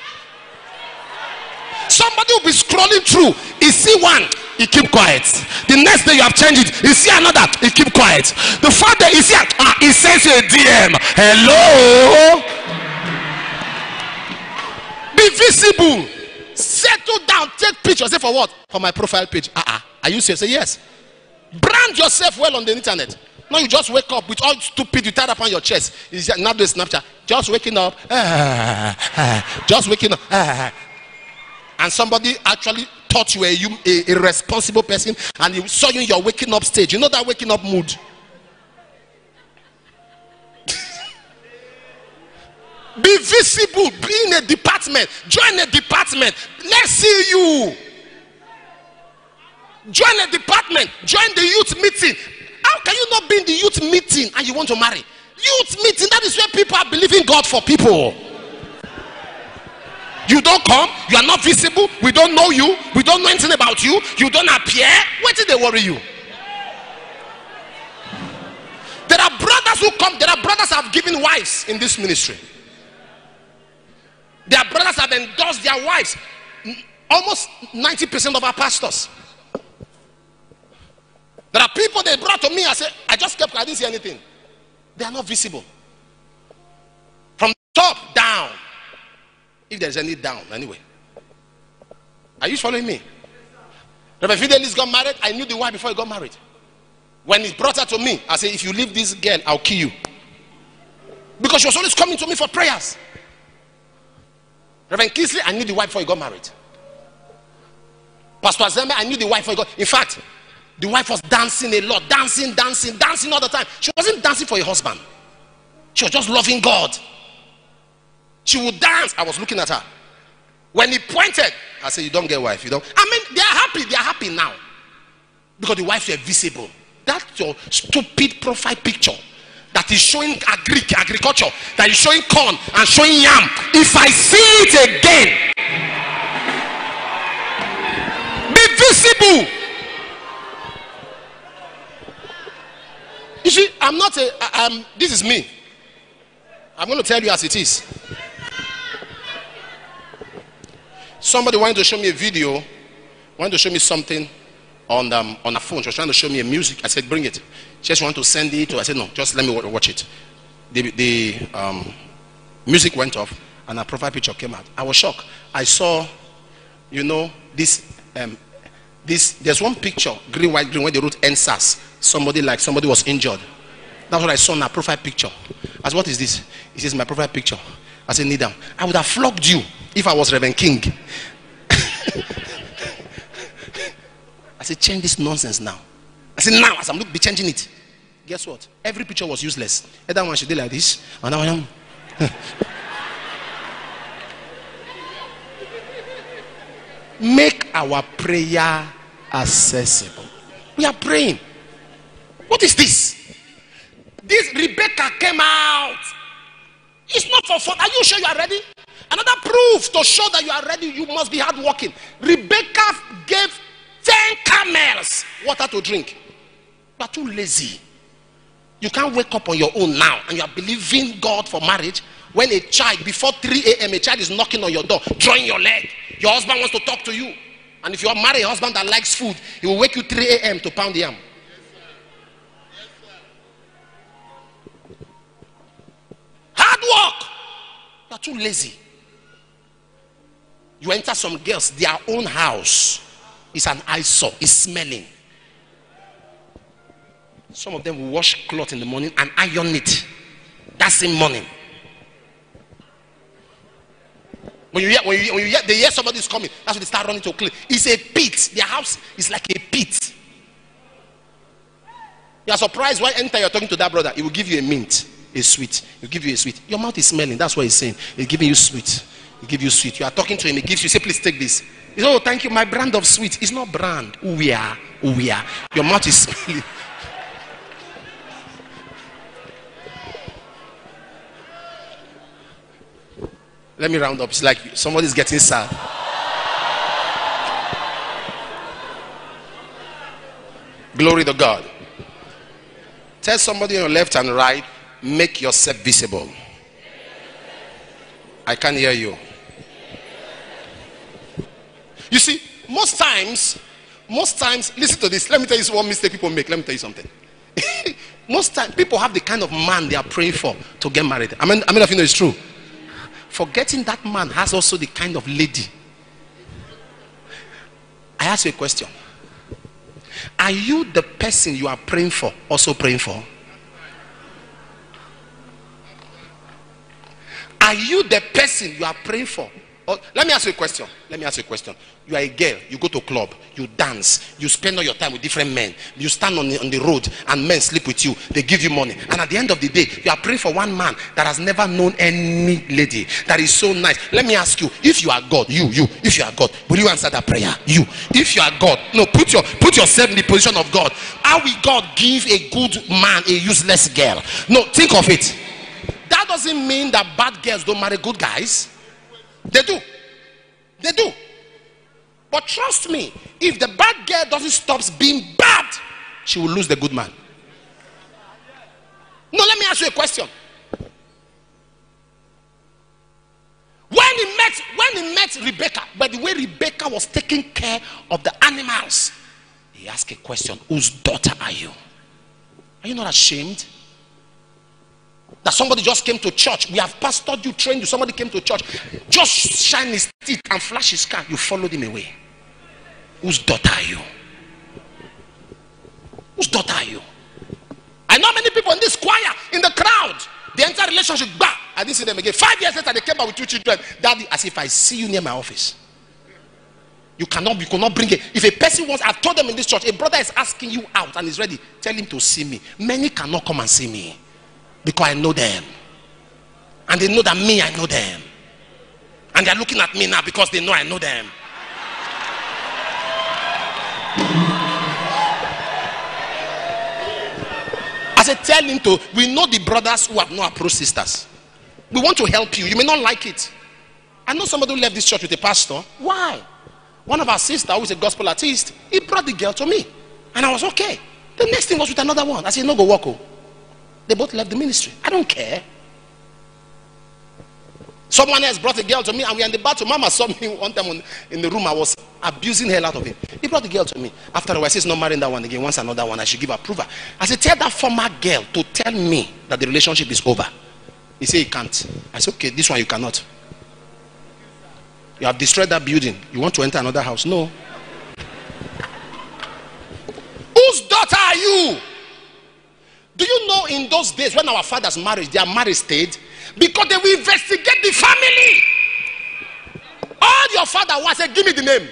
Somebody will be scrolling through. He see one, he keep quiet. The next day you have changed it. He see another, he keep quiet. The third day he see, he sends you a DM. Hello. Be visible. Settle down. Take pictures. Say for what? For my profile page. Are you serious? Say yes. Brand yourself well on the internet. No, you just wake up with all stupid you tied up on your chest. It's just not the Snapchat. Just waking up. Just waking up. And somebody actually thought you were a responsible person and he saw you in your waking up stage. You know that waking up mood? Be visible. Be in a department. Join a department. Let's see you. Join a department. Join the youth meeting. How can you not be in the youth meeting and you want to marry? Youth meeting, that is where people are believing God for people. You don't come, you are not visible, we don't know you, we don't know anything about you, you don't appear. What did they worry you? There are brothers who come, there are brothers who have given wives in this ministry. There are brothers who have endorsed their wives. Almost 90% of our pastors. There are people they brought to me. I said, I just kept, I didn't see anything. They are not visible. From top down. If there's any down, anyway. Are you following me? Reverend Fidelis got married. I knew the wife before he got married. When he brought her to me, I said, if you leave this girl, I'll kill you. Because she was always coming to me for prayers. Reverend Kingsley, I knew the wife before he got married. Pastor Azeme, I knew the wife before he got. In fact, the wife was dancing a lot, dancing all the time. She wasn't dancing for a husband. She was just loving God. She would dance. I was looking at her. When he pointed, I said, you don't get wife. You don't. I mean, they are happy now. Because the wives were visible. That's your stupid profile picture. that is showing agriculture, that is showing corn and showing yam, if I see it again, be visible. You see, I'm not this is me. I'm going to tell you as it is. Somebody wanted to show me a video, wanted to show me something on a phone. She was trying to show me a music. I said, bring it. She just wanted to send it. I said, no, just let me watch it. The music went off and her profile picture came out. I was shocked. I saw, you know, there's one picture, green, white, green, where they wrote NSAS. Somebody was injured. That's what I saw in her profile picture. I said, what is this? It says my profile picture. I said, kneel down. I would have flogged you if I was Reverend King. I said, change this nonsense now. I said, now, as I'm be changing it. Guess what? Every picture was useless. That one she did like this. And now I am. Make our prayer accessible. We are praying. What is this? This Rebecca came out. It's not for fun. Are you sure you are ready? Another proof to show that you are ready, you must be hardworking. Rebecca gave 10 camels water to drink. You are too lazy. You can't wake up on your own now and you are believing God for marriage when a child, before 3 a.m., a child is knocking on your door, drawing your leg. Your husband wants to talk to you. And if you are married, a husband that likes food, he will wake you 3 a.m. to pound yam. Hard work. You are too lazy. You enter some girls, their own house is an eyesore, it's smelling. Some of them will wash cloth in the morning and iron it that same morning. When they hear somebody is coming, that's when they start running to clean. It's a pit. Their house is like a pit. You are surprised why anytime you're talking to that brother, he will give you a mint, a sweet. He'll give you a sweet. Your mouth is smelling. That's what he's saying. He's giving you sweet. He give you sweet. You are talking to him. He gives you. Say, please take this. He says, oh, thank you. My brand of sweet. It's not brand. We are. Your mouth is smelling. Let me round up. It's like somebody's getting sad. Glory to God. Tell somebody on your left and right, make yourself visible. I can't hear you. You see, most times, listen to this. Let me tell you one mistake people make. Let me tell you something. Most times, people have the kind of man they are praying for to get married. I mean, if you know it's true. Forgetting that man has also the kind of lady. I ask you a question. Are you the person you are praying for also praying for? Are you the person you are praying for? Or, let me ask you a question. You are a girl, you go to a club, you dance, you spend all your time with different men, you stand on the road and men sleep with you, they give you money, and at the end of the day you are praying for one man that has never known any lady, that is so nice. Let me ask you, if you are God, if you are God, will you answer that prayer? If you are God, no, put yourself in the position of God. How will God give a good man a useless girl? No, think of it. That doesn't mean that bad girls don't marry good guys. They do. But trust me, if the bad girl doesn't stop being bad, she will lose the good man. No, let me ask you a question. When he met Rebecca, by the way Rebecca was taking care of the animals, he asked a question: whose daughter are you? Are you not ashamed that somebody just came to church? We have pastored you, trained you. Somebody came to church, just shine his teeth and flash his car. You followed him away. Whose daughter are you? Whose daughter are you? I know many people in this choir, in the crowd, the entire relationship, bah, I didn't see them again. 5 years later, they came back with 2 children. Daddy, as if I see you near my office. You cannot bring it. If a person wants, I've told them in this church, a brother is asking you out and is ready, tell him to see me. Many cannot come and see me because I know them. And they know that me, I know them. And they're looking at me now because they know I know them. I said, tell him to, we know the brothers who have not approached sisters. We want to help you. You may not like it. I know somebody who left this church with a pastor. Why? One of our sisters, who is a gospel artist, he brought the girl to me. And I was okay. The next thing was with another one. I said, no, go walk. Oh. They both left the ministry. I don't care. Someone else brought a girl to me and we were in the bathroom. Mama saw me one time in the room. I was abusing hell out of him. He brought the girl to me. After a while, I said, not marrying that one again. Once another one, I should give approval. I said, tell that former girl to tell me that the relationship is over. He said, he can't. I said, okay, this one you cannot. You have destroyed that building. You want to enter another house? No. Whose daughter are you? Do you know in those days when our fathers married, their marriage stayed? Because they will investigate the family. All your father was said, give me the name.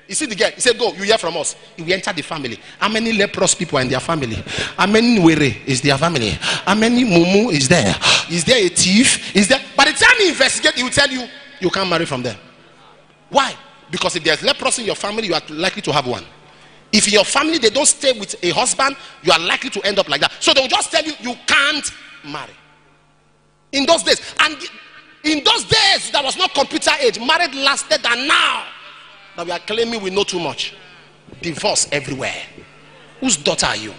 You see the girl? He said, go, you hear from us. He will enter the family. How many leprous people are in their family? How many Nwere is their family? How many Mumu is there? Is there a thief? Is there? By the time he investigates, he will tell you, you can't marry from them. Why? Because if there's leprosy in your family, you are likely to have one. If in your family they don't stay with a husband, you are likely to end up like that. So they will just tell you, you can't marry. In those days. And in those days, there was no computer age. Marriage lasted than now. That we are claiming we know too much. Divorce everywhere. Whose daughter are you?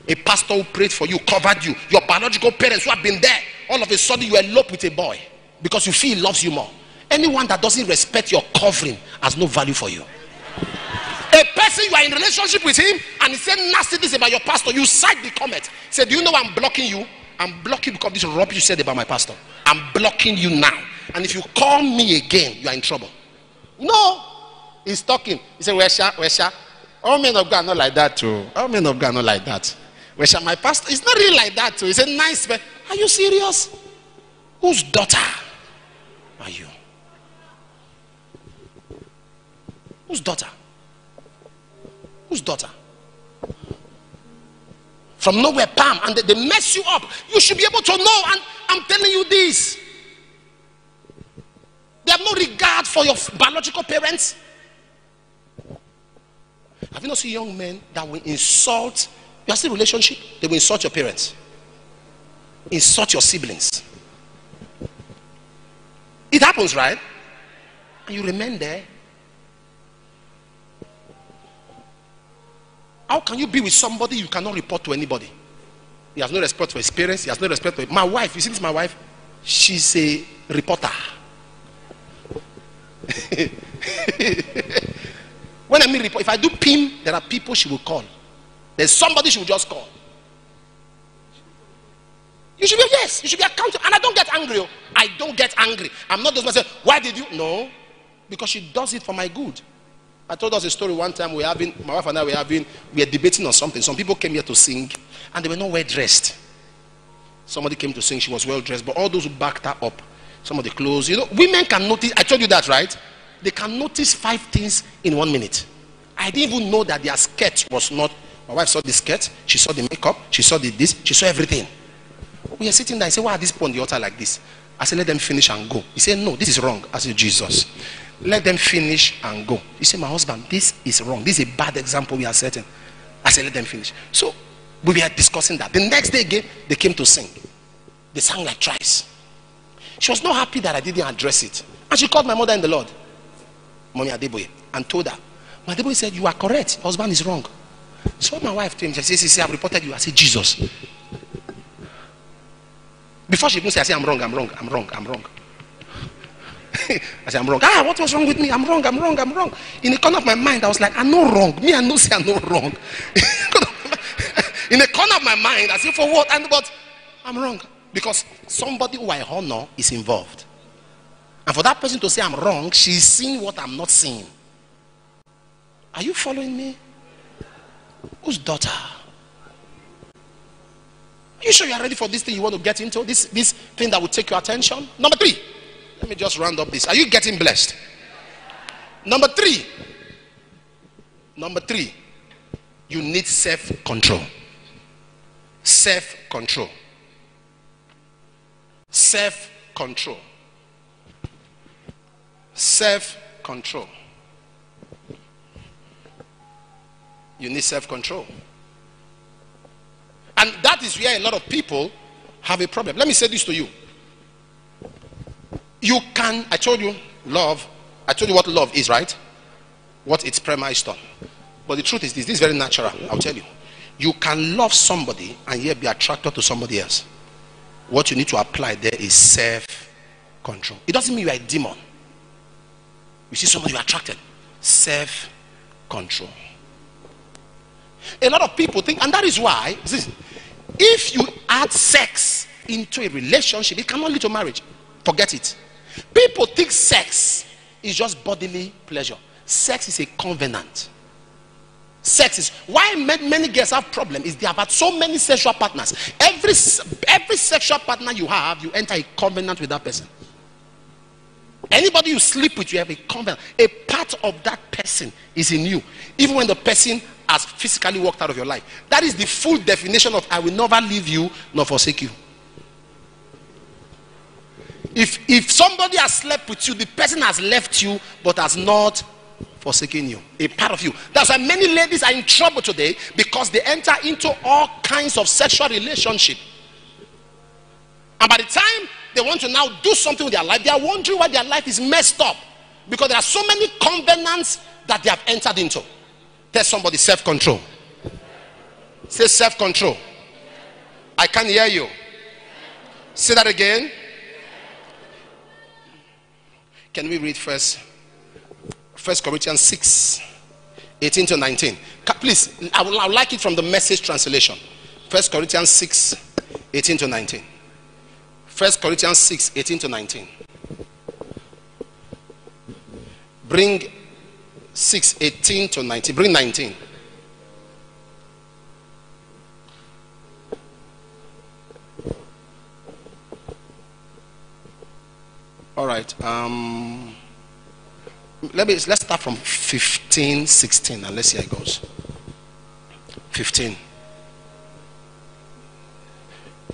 A pastor who prayed for you, covered you. Your biological parents who have been there. All of a sudden you elope with a boy. Because you feel he loves you more. Anyone that doesn't respect your covering has no value for you. A person you are in relationship with him and he said nasty things about your pastor, you cite the comment. He said, do you know I'm blocking you? I'm blocking because this rubbish you said about my pastor. I'm blocking you now. And if you call me again, you are in trouble. No. He's talking. He said, Wesha. All men of God are not like that too. All men of God are not like that. Wesha, my pastor, it's not really like that too. He said, nice man. Are you serious? Whose daughter are you? Whose daughter? Whose daughter? From nowhere, palm, and they mess you up. You should be able to know, and I'm telling you this. They have no regard for your biological parents. Have you not seen young men that will insult? You are still in a relationship, they will insult your parents, insult your siblings. It happens, right? And you remain there. How can you be with somebody you cannot report to anybody? He has no respect for his parents. He has no respect for my wife. You see this, my wife? She's a reporter. When I mean report, if I do PIM, there are people she will call. There's somebody she will just call. You should be, yes, you should be accountable. And I don't get angry. I don't get angry. I'm not those person, why did you? No. Because she does it for my good. I told us a story one time. My wife and I we were debating on something. Some people came here to sing and they were not well dressed. Somebody came to sing, she was well dressed, but all those who backed her up, some of the clothes, you know, women can notice. I told you that, right? They can notice 5 things in 1 minute. I didn't even know that their skirt was not. My wife saw the skirt, she saw the makeup, she saw the this, she saw everything. We are sitting there. I said, why are these people on the altar like this? I said, let them finish and go. He said, no, this is wrong. I said, Jesus, let them finish and go. He said, my husband, this is wrong. This is a bad example we are setting. I said, let them finish. So we were discussing that. The next day again, they came to sing. They sang like thrice. She was not happy that I didn't address it. And she called my mother in the Lord, Mommy Adeboye, and told her. My Adeboye said, you are correct. Your husband is wrong. So my wife told him, she said, I've reported you. I said, Jesus. Before she even said, I said, I'm wrong. I said, I'm wrong. What was wrong with me? I'm wrong. In the corner of my mind, I was like, I'm not wrong. Me, I know say I'm not wrong. In the corner of my mind, I said, for what? But I'm wrong. Because somebody who I honor is involved. And for that person to say I'm wrong, she's seeing what I'm not seeing. Are you following me? Whose daughter? Are you sure you are ready for this thing you want to get into? This thing that will take your attention? Number 3. Let me just round up this. Are you getting blessed? Number 3. You need self-control. Self-control. Self-control. Self-control. You need self-control. And that is where a lot of people have a problem. Let me say this to you. I told you what love is, right? What it's premised on. But the truth is this is very natural. I'll tell you. You can love somebody and yet be attracted to somebody else. What you need to apply there is self-control. It doesn't mean you are a demon. You see somebody you're attracted. Self-control. A lot of people think, and that is why, if you add sex into a relationship, it cannot lead to marriage. Forget it. People think sex is just bodily pleasure. Sex is a covenant. Sex is why many girls have problems. Is they have had so many sexual partners. Every sexual partner you have, you enter a covenant with that person. Anybody you sleep with, you have a covenant. A part of that person is in you, even when the person has physically walked out of your life. That is the full definition of I will never leave you nor forsake you. If somebody has slept with you, the person has left you but has not forsaken you. A part of you. That's why many ladies are in trouble today, because they enter into all kinds of sexual relationship, and by the time they want to now do something with their life, they are wondering why their life is messed up, because there are so many covenants that they have entered into. Tell somebody self-control. Say self-control. I can't hear you. Say that again. Can we read first Corinthians 6, 18 to 19? Please, I would like it from the Message translation. 1 Corinthians 6, 18 to 19. 1 Corinthians 6, 18 to 19. Bring 6, 18 to 19. Bring 19. All right. Let's start from 15, 16, and let's see how it goes. 15.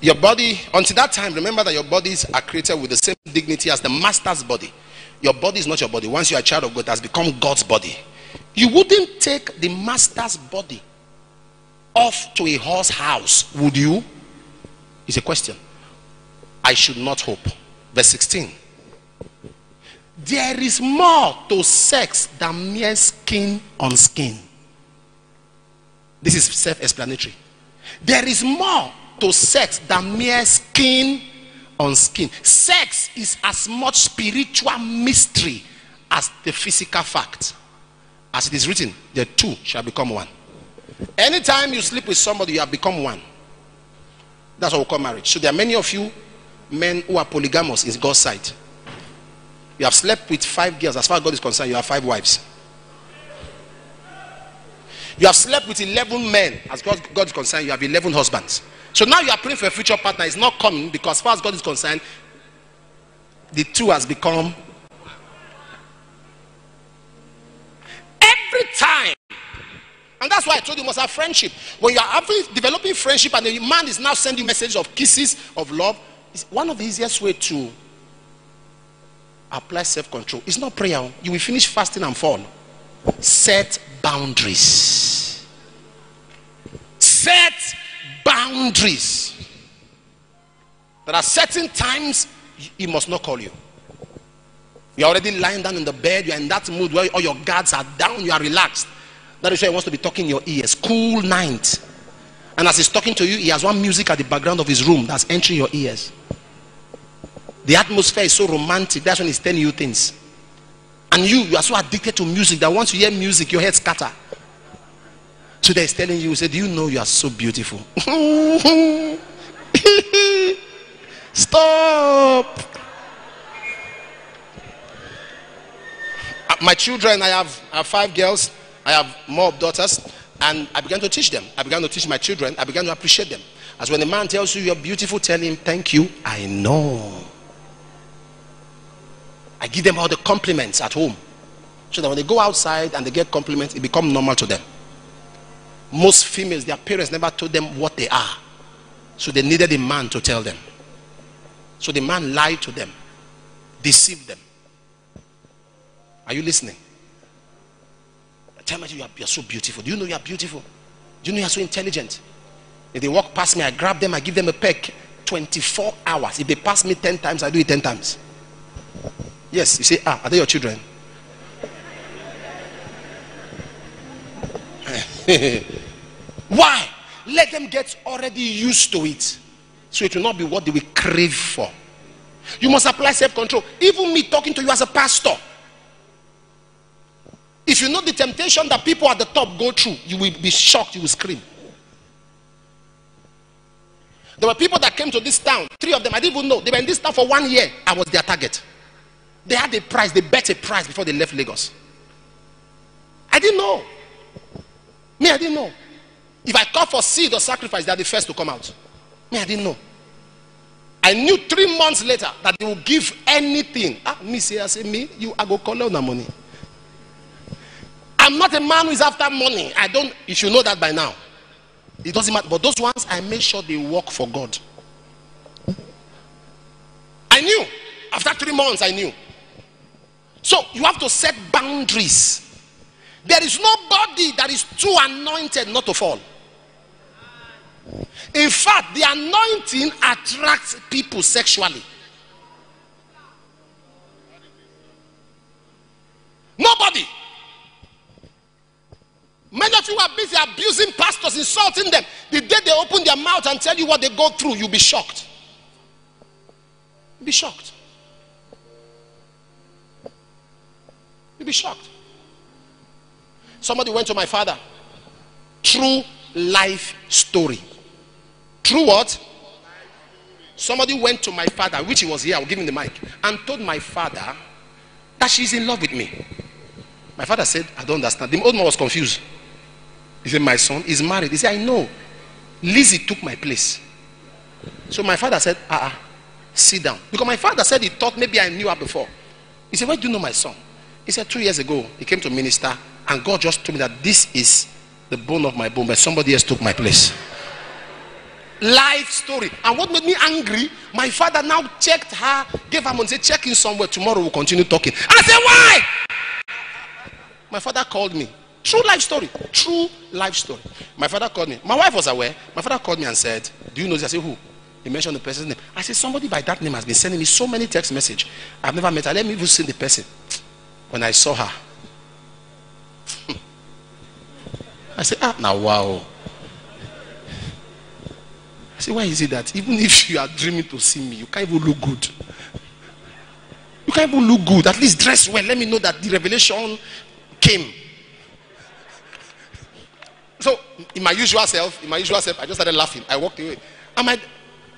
Your body, until that time, remember that your bodies are created with the same dignity as the master's body. Your body is not your body. Once you are a child of God, it has become God's body. You wouldn't take the master's body off to a horse house, would you? It's a question. I should not hope. Verse 16. There is more to sex than mere skin on skin. This is self-explanatory. There is more to sex than mere skin on skin. Sex is as much spiritual mystery as the physical fact. As it is written, the two shall become one. Anytime you sleep with somebody, you have become one. That's what we call marriage. So there are many of you men who are polygamous in God's sight. You have slept with 5 girls. As far as God is concerned, you have 5 wives. You have slept with 11 men. As God is concerned, you have 11 husbands. So now you are praying for a future partner. It's not coming, because as far as God is concerned, the two has become. Every time. And that's why I told you, you must have friendship. When you are developing friendship and the man is now sending messages of kisses, of love, it's one of the easiest way to apply self-control. It's not prayer. You will finish fasting and fall. Set boundaries. Set boundaries. There are certain times he must not call you. You're already lying down in the bed. You're in that mood where all your guards are down. You are relaxed. That is why he wants to be talking in your ears. Cool night. And as he's talking to you, he has one music at the background of his room that's entering your ears. The atmosphere is so romantic. That's when he's telling you things. And you are so addicted to music that once you hear music, your head scatter. Today he's telling you, he said, do you know you are so beautiful? Stop. My children, I have 5 girls. I have more daughters. And I began to teach them. I began to teach my children. I began to appreciate them. As when a man tells you you're beautiful, tell him, thank you. I know. I give them all the compliments at home, so that when they go outside and they get compliments, it becomes normal to them. Most females, their parents never told them what they are, so they needed a man to tell them. So the man lied to them, deceived them. Are you listening? Tell me you are so beautiful. Do you know you are beautiful? Do you know you are so intelligent? If they walk past me, I grab them, I give them a peck. 24 hours. If they pass me 10 times, I do it 10 times. Yes, you say, are they your children? Why? Let them get already used to it, so it will not be what they will crave for. You must apply self-control. Even me talking to you as a pastor, if you know the temptation that people at the top go through, you will be shocked, you will scream. There were people that came to this town, 3 of them, I didn't even know. They were in this town for 1 year. I was their target. They had a price, they bet a price before they left Lagos. I didn't know. Me, I didn't know. If I call for seed or sacrifice, they are the first to come out. Me, I didn't know. I knew 3 months later that they will give anything. Me say, I say, me, I go call on the money. I'm not a man who is after money. You should know that by now. It doesn't matter. But those ones, I make sure they work for God. I knew. After 3 months, I knew. So you have to set boundaries. There is nobody that is too anointed not to fall. In fact, the anointing attracts people sexually. Nobody. Many of you are busy abusing pastors, insulting them. The day they open their mouth and tell you what they go through, you'll be shocked. You'll be shocked. You'll be shocked. Somebody went to my father. True life story. True what? Somebody went to my father, which he was here, I'll give him the mic, and told my father that she's in love with me. My father said, I don't understand. The old man was confused. He said, my son is married. He said, I know. Lizzie took my place. So my father said, sit down. Because my father said he thought maybe I knew her before. He said, where do you know my son? He said, 2 years ago, he came to minister, and God just told me that this is the bone of my bone, but somebody else took my place. Life story. And what made me angry, my father now checked her, gave her money, said, check in somewhere, tomorrow we'll continue talking. And I said, why? My father called me. True life story. True life story. My father called me. My wife was aware. My father called me and said, do you know this? I said, who? He mentioned the person's name. I said, somebody by that name has been sending me so many text messages. I've never met her. Let me even see the person. When I saw her, I said, now wow. I said, why is it that even if you are dreaming to see me, you can't even look good? You can't even look good. At least dress well. Let me know that the revelation came. So in my usual self, I just started laughing. I walked away. And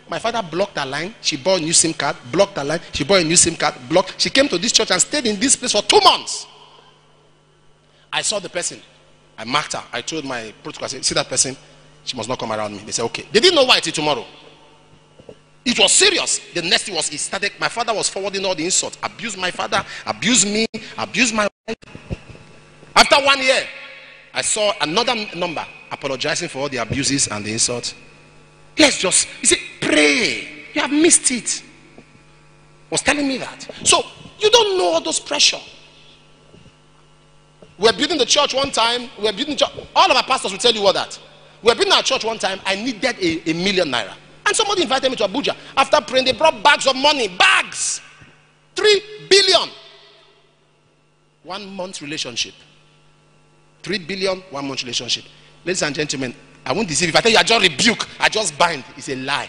my father blocked her line. She bought a new SIM card. Blocked her line. She bought a new SIM card. Blocked. She came to this church and stayed in this place for 2 months. I saw the person. I marked her. I told my protocol, I said, see that person? She must not come around me. They said, okay. They didn't know why until tomorrow. It was serious. The next thing was, my father was forwarding all the insults. Abused my father, abused me, abused my wife. After 1 year, I saw another number apologizing for all the abuses and the insults. Let's just, he said, pray. You have missed it. Was telling me that. So, you don't know all those pressure. We're building the church one time. We're building church. All of our pastors will tell you what that. We're building our church one time. I needed a million naira. And somebody invited me to Abuja. After praying, they brought bags of money. Bags. 3 billion. 1 month relationship. 3 billion, 1 month relationship. Ladies and gentlemen, I won't deceive. If I tell you I just rebuke, I just bind, it's a lie.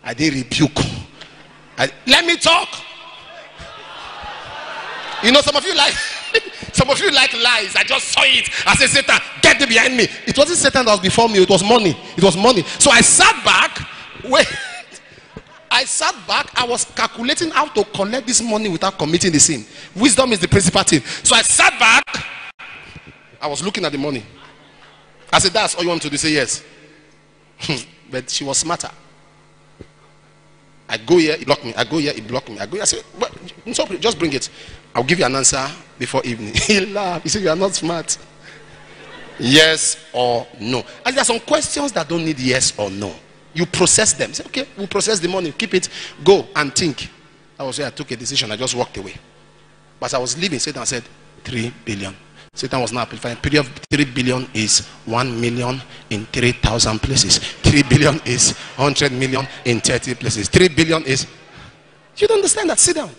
I didn't rebuke. Let me talk. You know, some of you like lies. I just saw it. I said, Satan, get thee behind me. It wasn't Satan that was before me. It was money. It was money. So I sat back. I was calculating how to collect this money without committing the sin. Wisdom is the principal thing. So I sat back. I was looking at the money. I said, that's all you want to do? Say yes. But she was smarter. I go here, he blocked me. I go here, he blocked me. I go here, I said, well, just bring it. I'll give you an answer before evening. He laughed. He said, you are not smart. Yes or no. And there are some questions that don't need yes or no. You process them. Say, okay, we'll process the money. Keep it. Go and think. I was here. I took a decision. I just walked away. But as I was leaving, Satan said, 3 billion. Satan was now amplifying. Period of 3 billion is 1 million in 3,000 places. 3 billion is 100 million in 30 places. 3 billion is... You don't understand that? Sit down.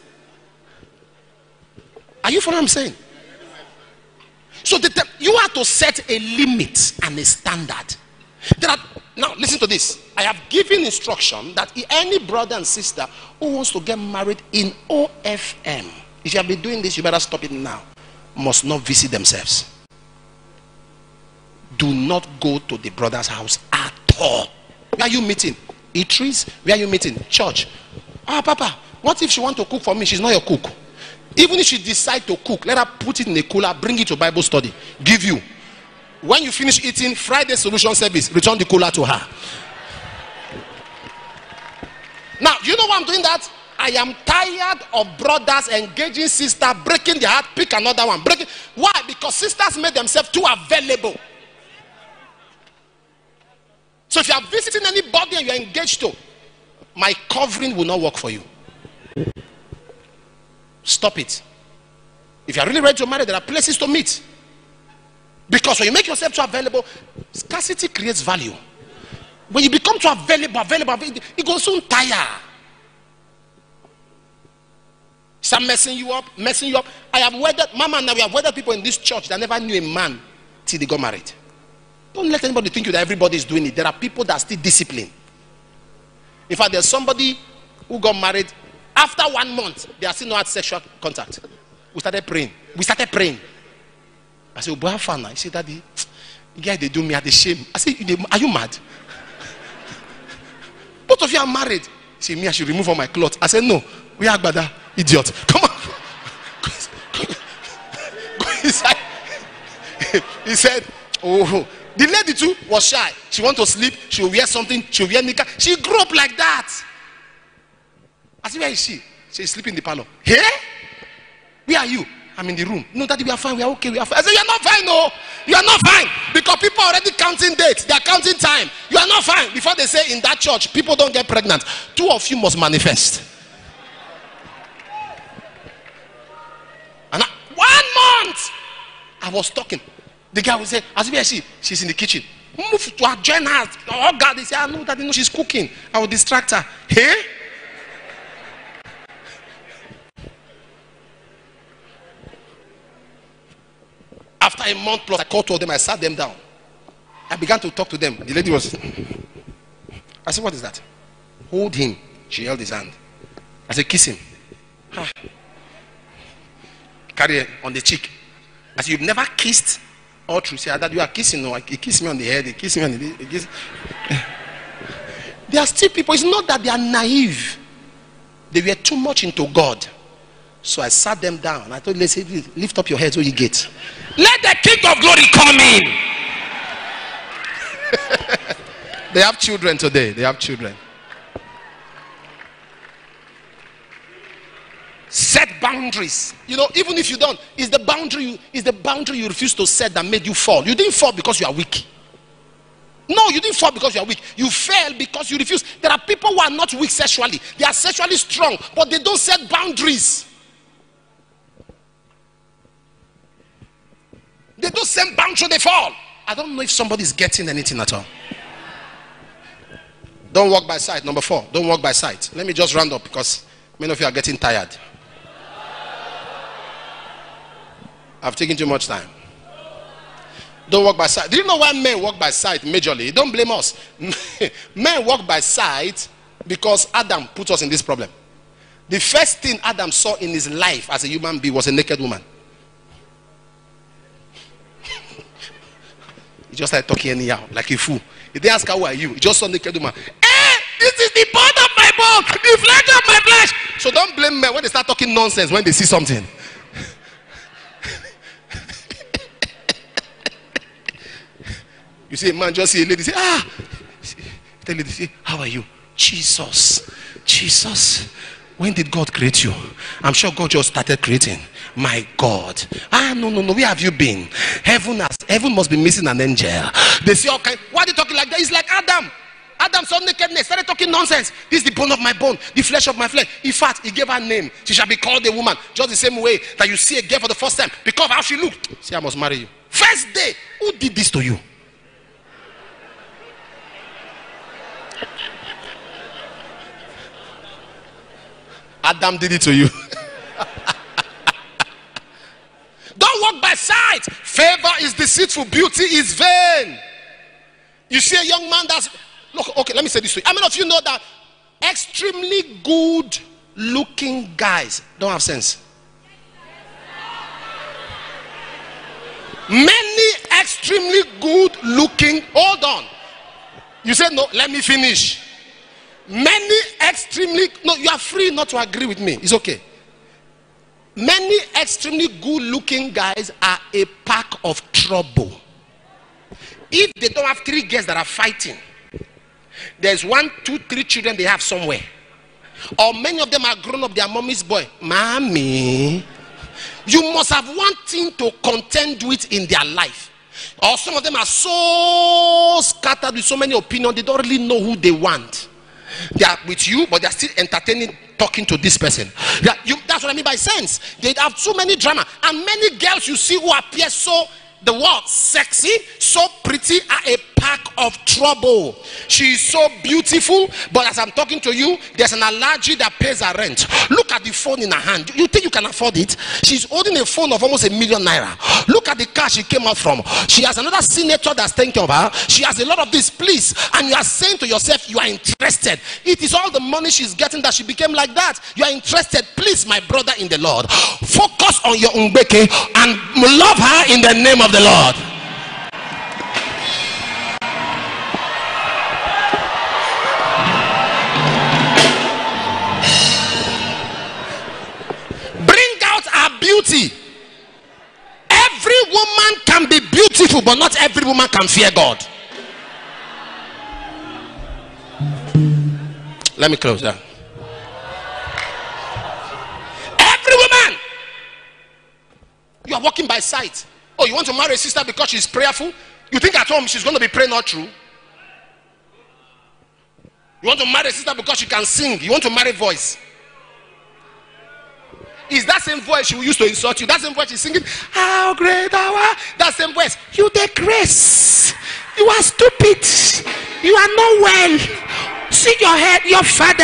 Are you following what I'm saying? So you have to set a limit and a standard. Now listen to this. I have given instruction that any brother and sister who wants to get married in OFM, if you have been doing this, you better stop it now. Must not visit themselves. Do not go to the brother's house at all. Where are you meeting? Eateries? Where are you meeting? Church. Papa, what if she want to cook for me? She's not your cook. Even if she decide to cook, let her put it in a cooler, bring it to Bible study, give you. When you finish eating, Friday solution service, return the cooler to her. Now, you know why I'm doing that? I am tired of brothers engaging sister, breaking their heart, pick another one. Break it. Why? Because sisters made themselves too available. So if you are visiting anybody and you are engaged to, my covering will not work for you. Stop it. If you are really ready to marry, there are places to meet. Because when you make yourself too available, scarcity creates value. When you become too available, it goes soon tire. Start messing you up. I have wedded, Mama, now we have wedded people in this church that never knew a man till they got married. Don't let anybody think that everybody is doing it. There are people that are still disciplined. In fact, there's somebody who got married. After 1 month, they are still not had sexual contact. We started praying. I said, "Boy, have fun." He said, "Daddy, the guy they do me at the shame." I said, "Are you mad? Both of you are married." He said, "Me, I should remove all my clothes." I said, "No, we are brother, idiot. Come on." Go inside. He said, "Oh, the lady too was shy. She want to sleep. She will wear something. She will wear knicker. She grew up like that." I said, "Where is she?" She's sleeping in the parlor. "Hey, where are you?" "I'm in the room." "No, Daddy, we are fine. We are okay. We are fine." I said, "You are not fine, no. You are not fine. Because people are already counting dates. They are counting time. You are not fine." Before they say in that church, people don't get pregnant. 2 of you must manifest. And 1 month, I was talking. The guy would say, "I said, where is she?" "She's in the kitchen." "Move to her, join her." "Oh God," they say, "I know, Daddy, no, she's cooking." I will distract her. Hey? After a month plus, I called 2 of them. I sat them down. I began to talk to them. The lady was... I said, "What is that?" "Hold him." She held his hand. I said, "Kiss him." Carry it on the cheek. I said, "You've never kissed all through." Say, "That you are kissing." "No, he kissed me on the head. He kissed me on the... There are still people. It's not that they are naive. They were too much into God. So I sat them down. I told them, "Lift up your heads, O ye gates. Let the King of Glory come in." They have children today. They have children. Set boundaries. You know, even if you don't, it's the boundary you refuse to set that made you fall. You didn't fall because you are weak. No, you didn't fall because you are weak. You fell because you refused. There are people who are not weak sexually. They are sexually strong, but they don't set boundaries. They don't set boundaries, they fall. I don't know if somebody is getting anything at all. Don't walk by sight. Number 4, don't walk by sight. Let me just round up because many of you are getting tired. I've taken too much time. Don't walk by sight. Do you know why men walk by sight majorly? Don't blame us. Men walk by sight because Adam put us in this problem. The first thing Adam saw in his life as a human being was a naked woman. He just started talking anyhow, like a fool. He didn't ask her, "Who are you?" He just saw naked woman. This is the bone of my bone, the flesh of my flesh. So don't blame men when they start talking nonsense when they see something. You see a man just see a lady say, tell lady, say, "How are you?" Jesus. When did God create you? I'm sure God just started creating. My God. No. Where have you been? Heaven must be missing an angel. They say, "Okay, why are you talking like that?" It's like Adam. Adam saw nakedness, started talking nonsense. This is the bone of my bone, the flesh of my flesh. In fact, he gave her a name. She shall be called a woman. Just the same way that you see a girl for the first time because of how she looked. See, I must marry you. First day, who did this to you? Adam did it to you. Don't walk by sight. Favor is deceitful, beauty is vain. You see a young man that's, look, okay, let me say this to you. How many of you know that extremely good looking guys don't have sense? Many extremely good looking, hold on. You said no, let me finish. Many extremely, no, you are free not to agree with me. It's okay. Many extremely good looking guys are a pack of trouble. If they don't have 3 girls that are fighting, there's 1, 2, 3 children they have somewhere. Or many of them are grown up, their mommy's boy. Mommy, you must have one thing to contend with in their life. Or some of them are so scattered with so many opinions, they don't really know who they want. They are with you, but they are still entertaining talking to this person. That's what I mean by sense. They have so many drama. And many girls you see who appear so, the word sexy, so pretty, are a pack of trouble. She is so beautiful, but as I'm talking to you, there's an allergy that pays her rent. Look at the phone in her hand. You think you can afford it? She's holding a phone of almost ₦1,000,000. Look at the car she came out from. She has another senator that's thinking of her. She has a lot of this, please. And you are saying to yourself, you are interested. It is all the money she's getting that she became like that. You are interested. Please, my brother in the Lord, focus on your umbeke and love her in the name of the Lord. Bring out our beauty. Every woman can be beautiful, but not every woman can fear God. Let me close that. Every woman. You are walking by sight. Oh, you want to marry a sister because she's prayerful? You think at home she's going to be praying all through? You want to marry a sister because she can sing? You want to marry voice? Is that same voice she used to insult you? That same voice she's singing, how great thou art? That same voice, you the grace. You are stupid. You are not well. See your head, your father.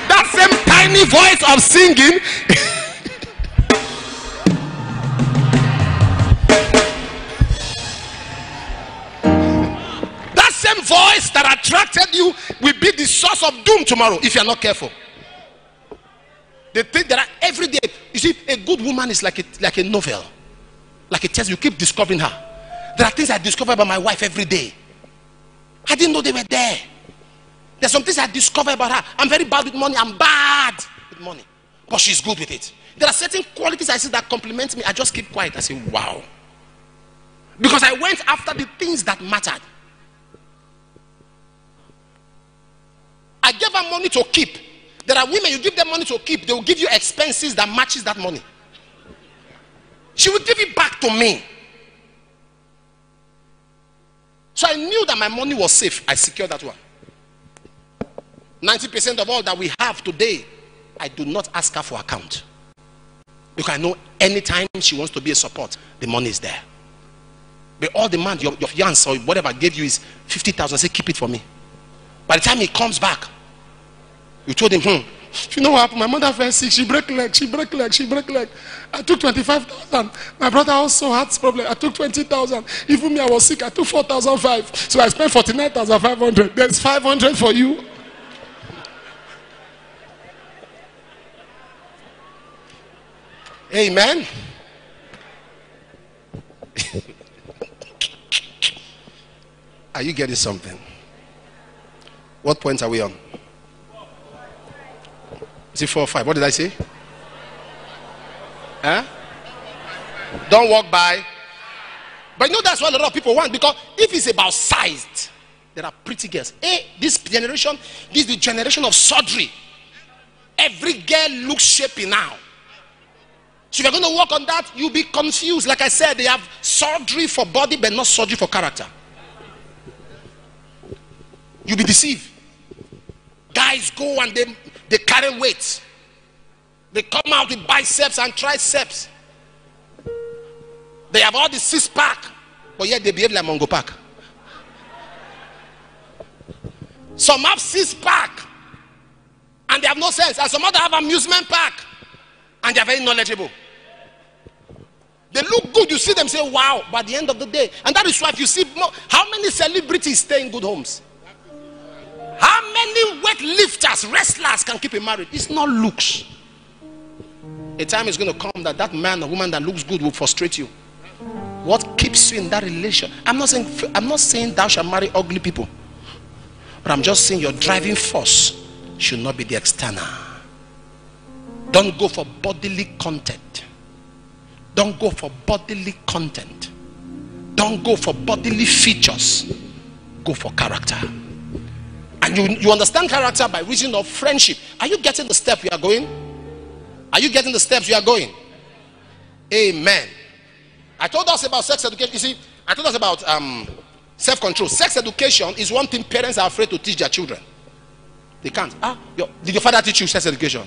That same tiny voice of singing. That same voice that attracted you will be the source of doom tomorrow if you are not careful. They think that every day, you see, a good woman is like a novel, like a test. You keep discovering her. There are things I discover about my wife every day. I didn't know they were there. There's some things I discover about her. I'm very bad with money. I'm bad with money, but she's good with it. There are certain qualities I see that compliment me. I just keep quiet. I say, wow, because I went after the things that mattered. I gave her money to keep. There are women, you give them money to keep, they will give you expenses that matches that money. She will give it back to me. So I knew that my money was safe. I secured that one. 90% of all that we have today, I do not ask her for account. Because I know anytime she wants to be a support, the money is there. But all the man, your fiance or whatever I gave you is 50,000. Say, keep it for me. By the time he comes back, you told him, you know what happened? My mother fell sick. She broke leg. I took 25,000. My brother also had problem. I took 20,000. Even me, I was sick. I took 4,500. So I spent 49,500. There's 500 for you. Amen. Are you getting something? What point are we on? Is it 4 or 5? What did I say? Huh? Don't walk by. But you know that's what a lot of people want, because if it's about size, there are pretty girls. Hey, this generation, this is the generation of surgery. Every girl looks shapy now. So if you're going to work on that, you'll be confused. Like I said, they have surgery for body, but not surgery for character. You'll be deceived. Guys go and they carry weight. They come out with biceps and triceps. They have all the six-pack, but yet they behave like Mongo Pack. Some have six-pack and they have no sense, and some other have amusement pack and they are very knowledgeable. They look good, you see them say wow, but at the end of the day, and that is why if you see how many celebrities stay in good homes, how many weightlifters, wrestlers can keep a marriage? It's not looks. A time is going to come that man or woman that looks good will frustrate you. What keeps you in that relation? I'm not saying thou shalt marry ugly people, but I'm just saying your driving force should not be the external. Don't go for bodily content. Don't go for bodily content. Don't go for bodily features. Go for character. And you understand character by reason of friendship. Are you getting the step we are going? Are you getting the steps we are going? Amen. I told us about sex education. You see, I told us about self-control. Sex education is one thing parents are afraid to teach their children. They can't. Did your father teach you sex education?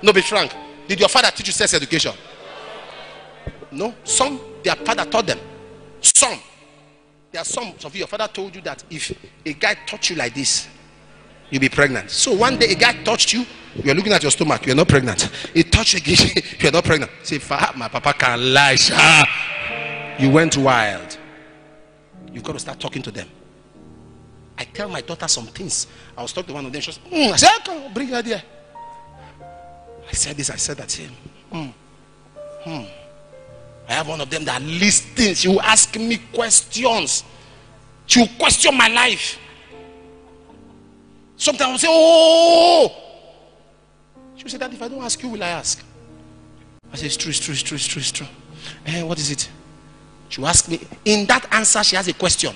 No, be frank. Did your father teach you sex education? No. Some, their father taught them. Some. There are some of you, your father told you that if a guy touched you like this, you'll be pregnant. So one day a guy touched you, you're looking at your stomach, you're not pregnant. He touched you again, you're not pregnant. Say, my papa can lie. You went wild. You've got to start talking to them. I tell my daughter some things. I was talking to one of them. She was, I said, come, bring her there. I said this, I said that. I have one of them that listens. She will ask me questions. She will question my life. Sometimes I will say, oh. She will say, Dad, if I don't ask you, will I ask? I say, it's true, it's true, it's true, it's true, it's true. What is it? She will ask me. In that answer, she has a question.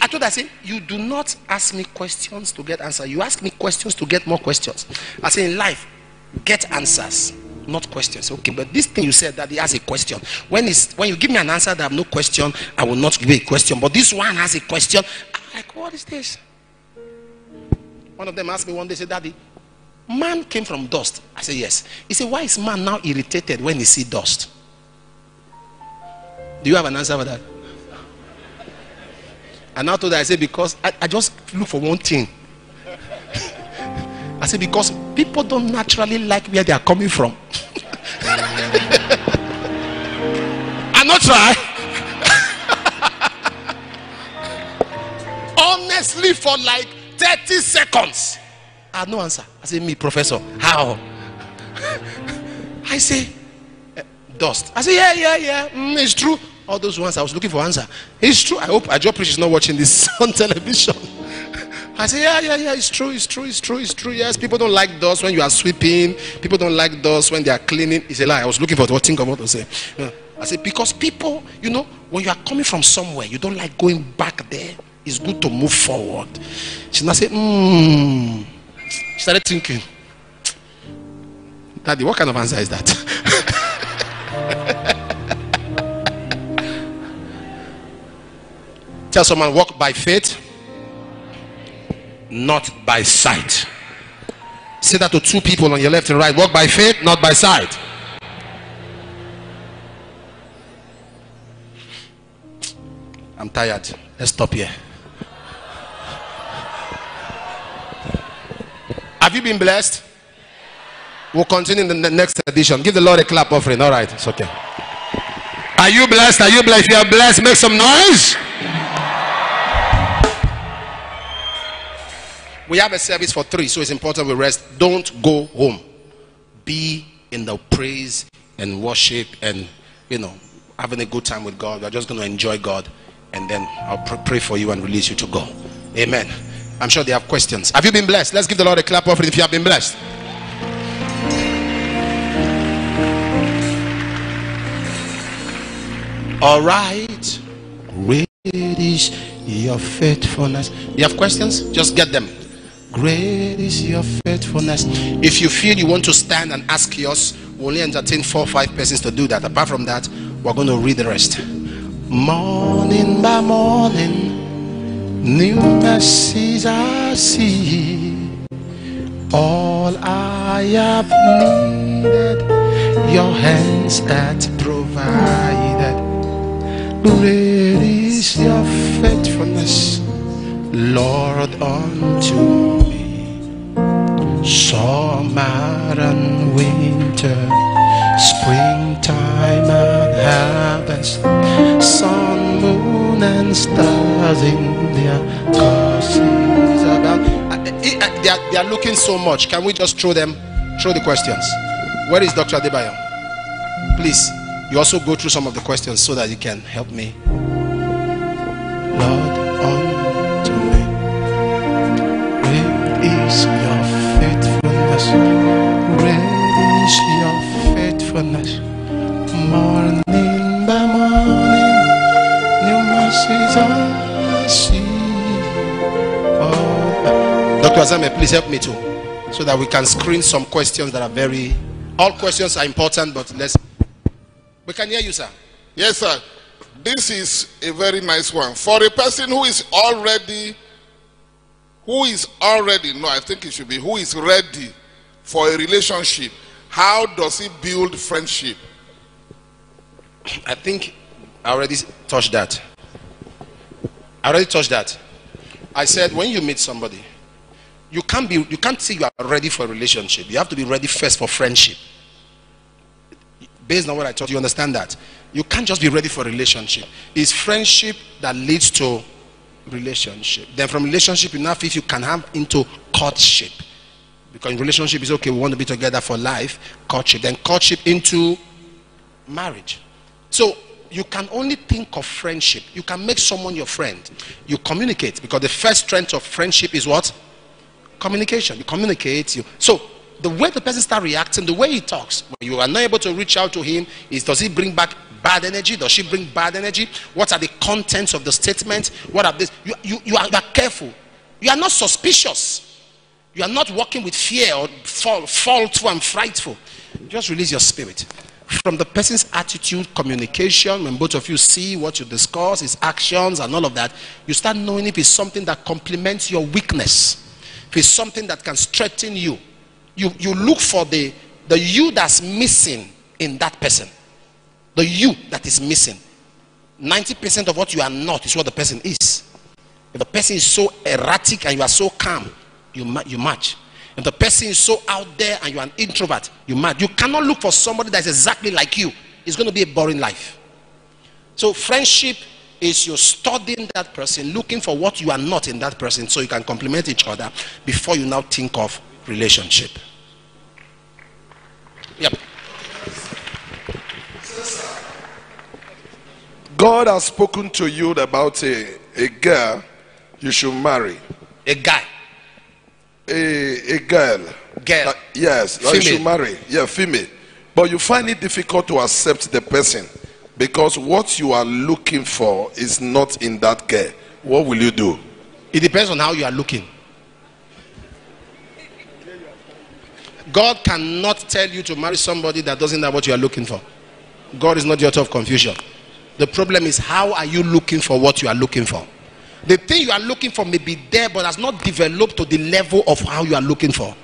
I told her, I said, you do not ask me questions to get answers. You ask me questions to get more questions. I say, in life, get answers, not questions. Okay, but this thing you said that he has a question. When you give me an answer that I have no question, I will not give you a question. But this one has a question. I'm like, what is this? One of them asked me one day, said, Daddy, man came from dust. I said, yes. He said, why is man now irritated when he see dust? Do you have an answer for that? And I told her, I said, because I just look for one thing. I said, because people don't naturally like where they are coming from. I'm not trying. Honestly, for like 30 seconds, I had no answer. I said, me, professor, how? I say, dust. I say, yeah. It's true. All those ones I was looking for answer. It's true. I hope Ajo Preach is not watching this on television. I say, yeah, it's true. Yes, people don't like dust when you are sweeping. People don't like dust when they are cleaning. It's a lie. I was looking for what think of what to say. I said, because people, when you are coming from somewhere, you don't like going back there. It's good to move forward. She now said, She started thinking, Daddy, what kind of answer is that? Tell someone, walk by faith, not by sight. Say that to two people on your left and right. Walk by faith, not by sight. I'm tired. Let's stop here. Have you been blessed? We'll continue in the next edition. Give the Lord a clap offering. All right, it's okay. Are you blessed? Are you blessed? If you are blessed, make some noise. We have a service for 3, so it's important we rest. Don't go home. Be in the praise and worship and, having a good time with God. We're just going to enjoy God. And then I'll pray for you and release you to go. Amen. I'm sure they have questions. Have you been blessed? Let's give the Lord a clap offering if you have been blessed. All right. Great is your faithfulness. You have questions? Just get them. Great is your faithfulness. If you feel you want to stand and ask yours, we'll only entertain 4 or 5 persons to do that. Apart from that, we're going to read the rest. Morning by morning, new mercies I see. All I have needed, your hands had provided. Great is your faithfulness, Lord, unto me. Summer and winter, springtime and harvest, sun, moon, and stars in their courses about. They are looking so much. Can we just throw the questions? Where is Dr. Adebayo? Please, you also go through some of the questions so that you can help me. Lord, unto me, great is your faithfulness. Great is your faithfulness. Morning by morning, new mercies I see. Dr. Azame, please help me too, so that we can screen some questions that are very. All questions are important, but we can hear you, sir. Yes, sir. This is a very nice one. For a person who is already, no, I think it should be who is ready for a relationship, how does he build friendship? I think I already touched that. I said when you meet somebody, you can't say you are ready for a relationship. You have to be ready first for friendship. Based on what I taught you, understand that you can't just be ready for a relationship. It's friendship that leads to relationship. Then from relationship, you now feel you can have into courtship, because in relationship is okay, we want to be together for life. Courtship, then courtship into marriage. So you can only think of friendship. You can make someone your friend. You communicate, because the first strength of friendship is what? Communication. You communicate. So the way the person starts reacting, the way he talks, when you are not able to reach out to him, does he bring back bad energy? Does she bring bad energy? What are the contents of the statement? What are this? You are careful. You are not suspicious. You are not working with fear or faultful and frightful. Just release your spirit. From the person's attitude, communication, when both of you see what you discuss, his actions and all of that, you start knowing if it's something that complements your weakness. If it's something that can strengthen you. You look for the you that's missing in that person. The you that is missing. 90% of what you are not is what the person is. If the person is so erratic and you are so calm, you match. If the person is so out there and you are an introvert, you match. You cannot look for somebody that's exactly like you. It's going to be a boring life. So friendship is you studying that person, looking for what you are not in that person, so you can complement each other before you now think of relationship. Yep. God has spoken to you about a girl you should marry. A guy. A girl. Girl. Yes, female. You should marry. Yeah, female. But you find it difficult to accept the person because what you are looking for is not in that girl. What will you do? It depends on how you are looking. God cannot tell you to marry somebody that doesn't have what you are looking for. God is not the author of confusion. The problem is, how are you looking for what you are looking for? The thing you are looking for may be there, but has not developed to the level of how you are looking for.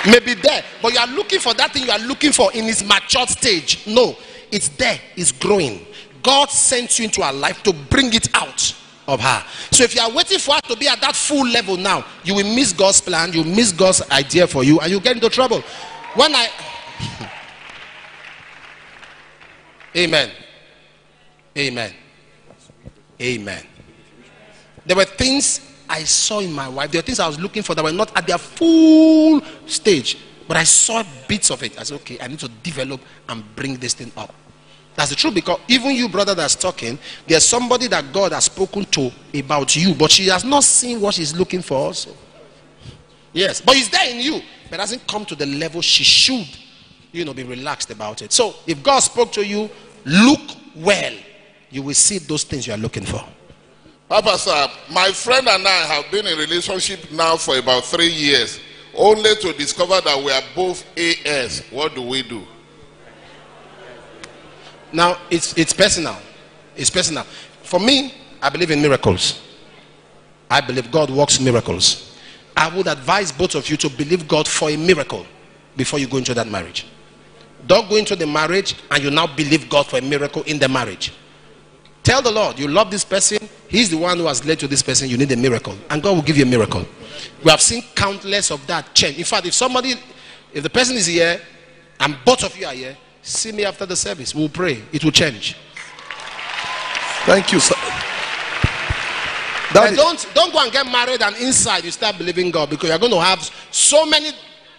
May be there, but you are looking for that thing you are looking for in its matured stage. No, it's there, it's growing. God sent you into her life to bring it out of her. So if you are waiting for her to be at that full level now, you will miss God's plan, you miss God's idea for you, and you get into trouble. Amen. Amen. Amen. There were things I saw in my wife. There were things I was looking for that were not at their full stage. But I saw bits of it. I said, okay, I need to develop and bring this thing up. That's the truth, because even you, brother, that's talking, there's somebody that God has spoken to about you, but she has not seen what she's looking for also. Yes, but it's there in you, but hasn't come to the level she should, be relaxed about it. So if God spoke to you, look well. You will see those things you are looking for. Papa sir, my friend and I have been in a relationship now for about 3 years, only to discover that we are both AS. What do we do? Now, it's personal. It's personal. For me, I believe in miracles. I believe God works miracles. I would advise both of you to believe God for a miracle before you go into that marriage. Don't go into the marriage and you now believe God for a miracle in the marriage. Tell the Lord, you love this person. He's the one who has led to this person. You need a miracle. And God will give you a miracle. We have seen countless of that change. In fact, if the person is here and both of you are here, see me after the service. We'll pray. It will change. Thank you, sir. Don't go and get married and inside you start believing God, because you're going to have so many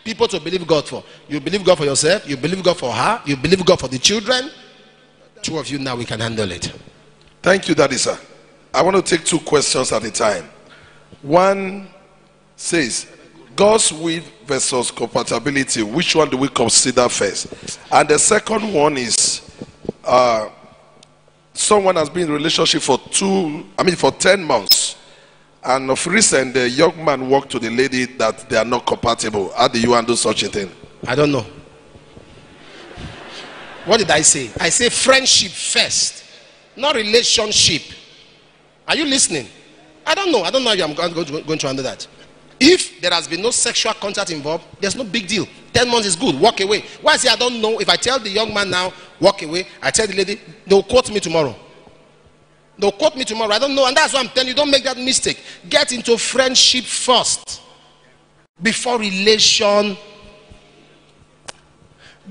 people to believe God for. You believe God for yourself. You believe God for her. You believe God for the children. Two of you now, we can handle it. Thank you, Daddy, sir. I want to take 2 questions at a time. One says, God's will versus compatibility. Which one do we consider first? And the second one is, someone has been in a relationship for 10 months. And of recent, the young man walked to the lady that they are not compatible. How do you handle such a thing? I don't know. What did I say? I say friendship first, not relationship. Are you listening? I don't know. I don't know how I'm going to handle that. If there has been no sexual contact involved, there's no big deal. 10 months is good. Walk away. Why say I don't know? If I tell the young man now, walk away, I tell the lady, they'll quote me tomorrow. They'll quote me tomorrow. I don't know. And that's why I'm telling you, don't make that mistake. Get into friendship first before relation.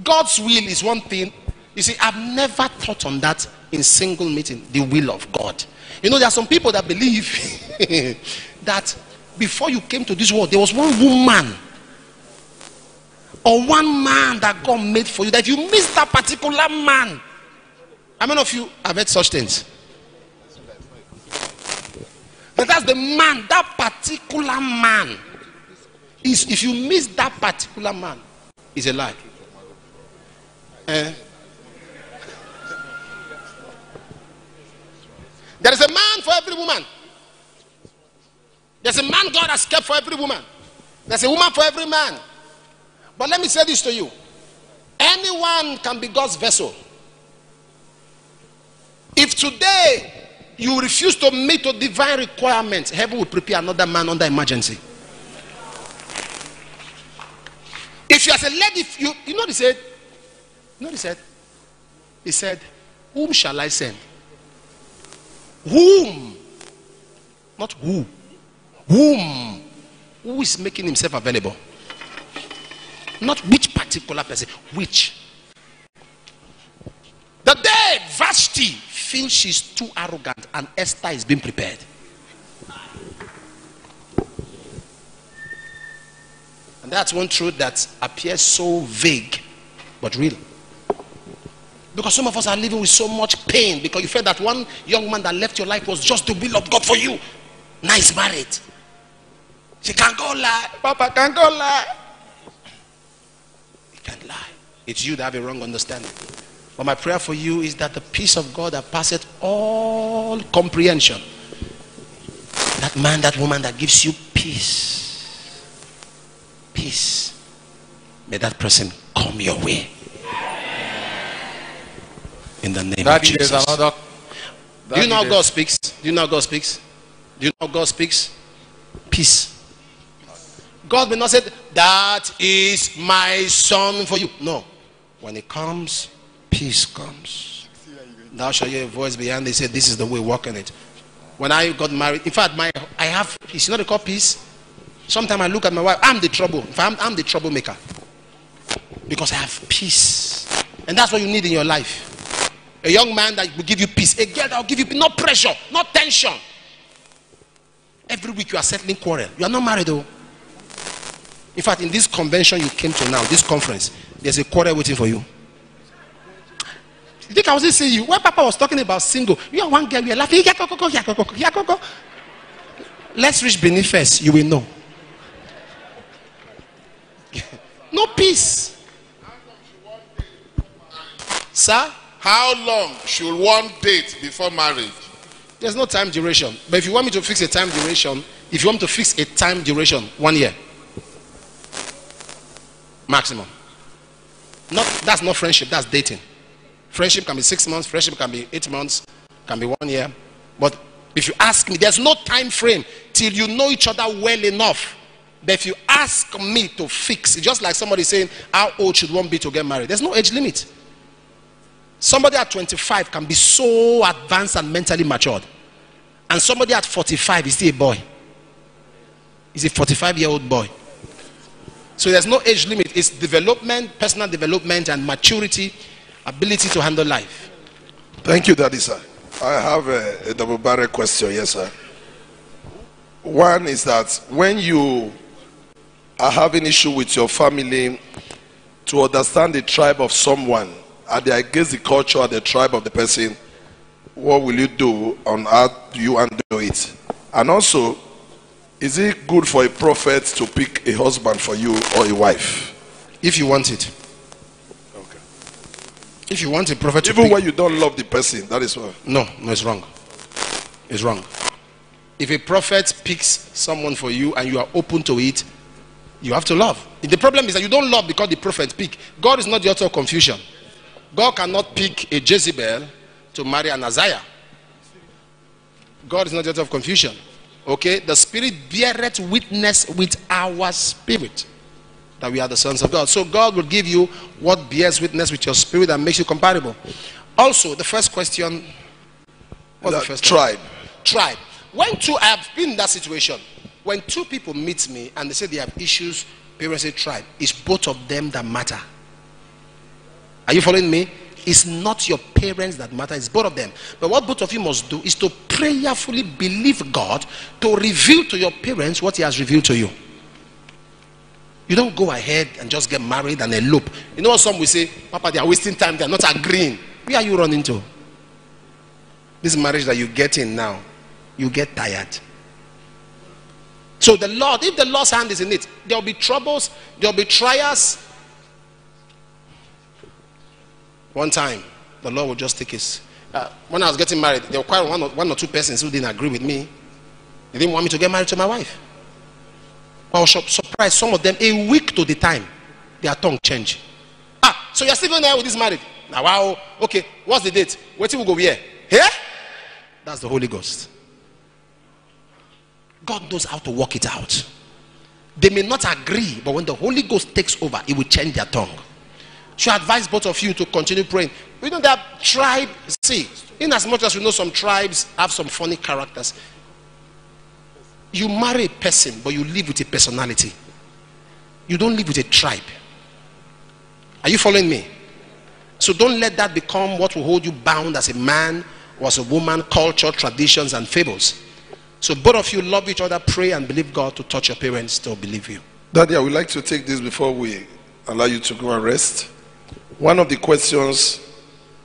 God's will is one thing. You see, I've never thought on that in single meeting, the will of God. You know, there are some people that believe that before you came to this world, there was one woman or one man that God made for you, that if you miss that particular man, how many of you have heard such things? But that's the man, that particular man. If you miss that particular man, it's a lie. There is a man for every woman. There's a man God has kept for every woman. There's a woman for every man. But let me say this to you. Anyone can be God's vessel. If today you refuse to meet the divine requirements, heaven will prepare another man under emergency. If you as a lady, you know what he said? You know what he said? He said, whom shall I send? Whom? Not who. Whom? Who is making himself available? Not which particular person. Which? The day Vashti feels she's too arrogant and Esther is being prepared. And that's one truth that appears so vague but real. Because some of us are living with so much pain because you felt that one young man that left your life was just the will of God for you. Now he's married. She can't go lie. Papa can't go lie. He can't lie. It's you that have a wrong understanding. But my prayer for you is that the peace of God that passeth all comprehension, that man, that woman that gives you peace, may that person come your way. In the name of Jesus. Do you know how God speaks? Do you know how God speaks? Do you know how God speaks? Peace. God will not say, that is my son for you. No. When it comes, peace comes. Thou shalt hear a voice behind. They said, this is the way, walk in it. When I got married, in fact, it's not called peace. Sometimes I look at my wife, I'm the trouble. In fact, I'm the troublemaker. Because I have peace. And that's what you need in your life. A young man that will give you peace. A girl that will give you peace. No pressure, no tension. Every week you are settling quarrel. You are not married though. In fact, in this convention you came to now, this conference, there's a quarrel waiting for you. You think I was just saying you? When Papa was talking about single, you are one girl, you are laughing. Let's reach Benin first, you will know. No peace. Sir? How long should one date before marriage? There's no time duration. But if you want me to fix a time duration, 1 year. Maximum. That's not friendship, that's dating. Friendship can be 6 months, friendship can be 8 months, can be 1 year. But if you ask me, there's no time frame till you know each other well enough. But if you ask me to fix, it's just like somebody saying, how old should one be to get married? There's no age limit. Somebody at 25 can be so advanced and mentally matured. And somebody at 45 is still a boy. He's a 45-year-old boy. So there's no age limit. It's development, personal development, and maturity, ability to handle life. Thank you, Daddy, sir. I have a double-barrel question, yes, sir. One is that when you are having issue with your family to understand the tribe of someone, and they against the culture or the tribe of the person, what will you do on how do you handle it? And also, is it good for a prophet to pick a husband for you or a wife? If you want it. Okay. If you want a prophet to even pick, when you don't love the person, that is what. No, it's wrong. It's wrong. If a prophet picks someone for you and you are open to it, you have to love. The problem is that you don't love because the prophet pick. God is not the author of confusion. God cannot pick a Jezebel to marry an Isaiah. God is not the author of confusion. Okay? The Spirit beareth witness with our spirit that we are the sons of God. So God will give you what bears witness with your spirit and makes you compatible. Also, the first question. What's the first tribe? Tribe. When two, I have been in that situation. When two people meet me and they say they have issues, parents say tribe. It's both of them that matter. Are you following me? It's not your parents that matter, it's both of them. But what both of you must do is to prayerfully believe God to reveal to your parents what he has revealed to you. You don't go ahead and just get married and elope. You know what some will say? Papa, they are wasting time, they are not agreeing. Where are you running to? This marriage that you get in now, you get tired. So the Lord, if the Lord's hand is in it, there will be troubles, there will be trials. One time, the Lord will just take his. When I was getting married, there were quite one or two persons who didn't agree with me. They didn't want me to get married to my wife. I was surprised. Some of them, a week to the time, their tongue changed. So you're still going there with this married? Now, wow, okay, what's the date? Where till we go here? Here? That's the Holy Ghost. God knows how to work it out. They may not agree, but when the Holy Ghost takes over, it will change their tongue. So I advise both of you to continue praying. You know that tribe, see, in as much as we know some tribes have some funny characters, you marry a person, but you live with a personality. You don't live with a tribe. Are you following me? So don't let that become what will hold you bound as a man or as a woman, culture, traditions, and fables. So both of you love each other, pray, and believe God to touch your parents to believe you. Daddy, I would like to take this before we allow you to go and rest. One of the questions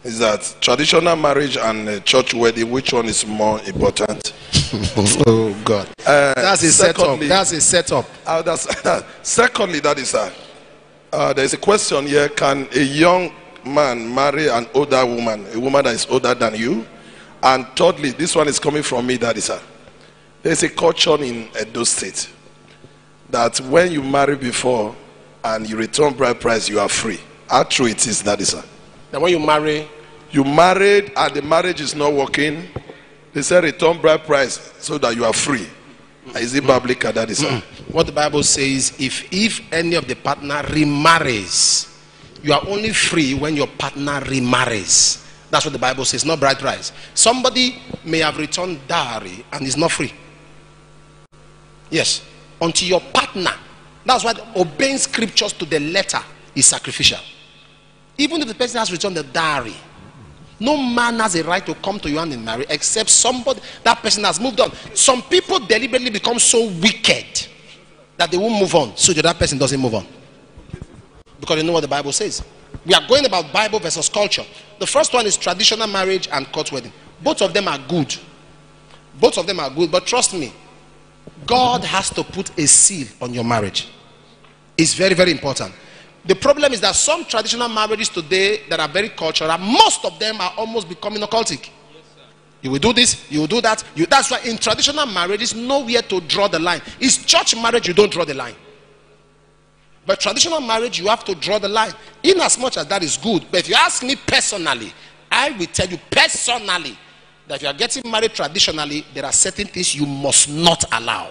is that traditional marriage and church wedding, which one is more important? Oh God, that's a setup. That's a setup. Secondly, that is there is a question here: can a young man marry an older woman, a woman that is older than you? And thirdly, this one is coming from me. That is there is a culture in Edo State that when you marry before and you return bride price, you are free. How true it is, that is that when you marry, you married and the marriage is not working, they say return bride price so that you are free. Is it biblical, that is what the Bible says, if any of the partner remarries, you are only free when your partner remarries. That's what the Bible says, not bride price. Somebody may have returned dowry and is not free. Yes, until your partner. That's why obeying scriptures to the letter is sacrificial. Even if the person has returned the dowry, no man has a right to come to you and marry except somebody, that person has moved on. Some people deliberately become so wicked that they won't move on, so that person doesn't move on, because they know what the Bible says. We are going about Bible versus culture. The first one is traditional marriage and court wedding. Both of them are good. Both of them are good, but trust me, God has to put a seal on your marriage. It's very, very important. The problem is that some traditional marriages today that are very cultural, most of them are almost becoming occultic. You will do this, you will do that. That's why in traditional marriage, there's nowhere to draw the line. It's church marriage, you don't draw the line. But traditional marriage, you have to draw the line. In as much as that is good. But if you ask me personally, I will tell you personally that if you are getting married traditionally, there are certain things you must not allow.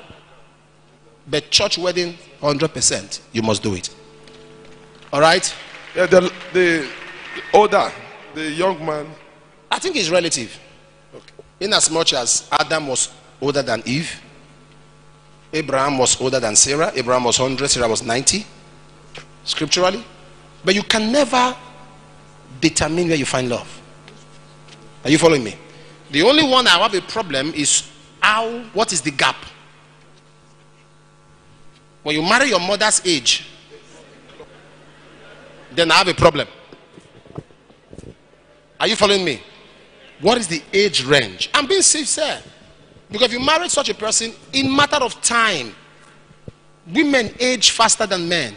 But church wedding, 100%, you must do it. All right? Yeah, the older, the young man. I think it's relative. Okay. In as much as Adam was older than Eve, Abraham was older than Sarah. Abraham was 100, Sarah was 90. Scripturally. But you can never determine where you find love. Are you following me? The only one I have a problem is what is the gap? When you marry your mother's age, then I have a problem. Are you following me? What is the age range? I'm being sincere. Because if you marry such a person, in matter of time, women age faster than men.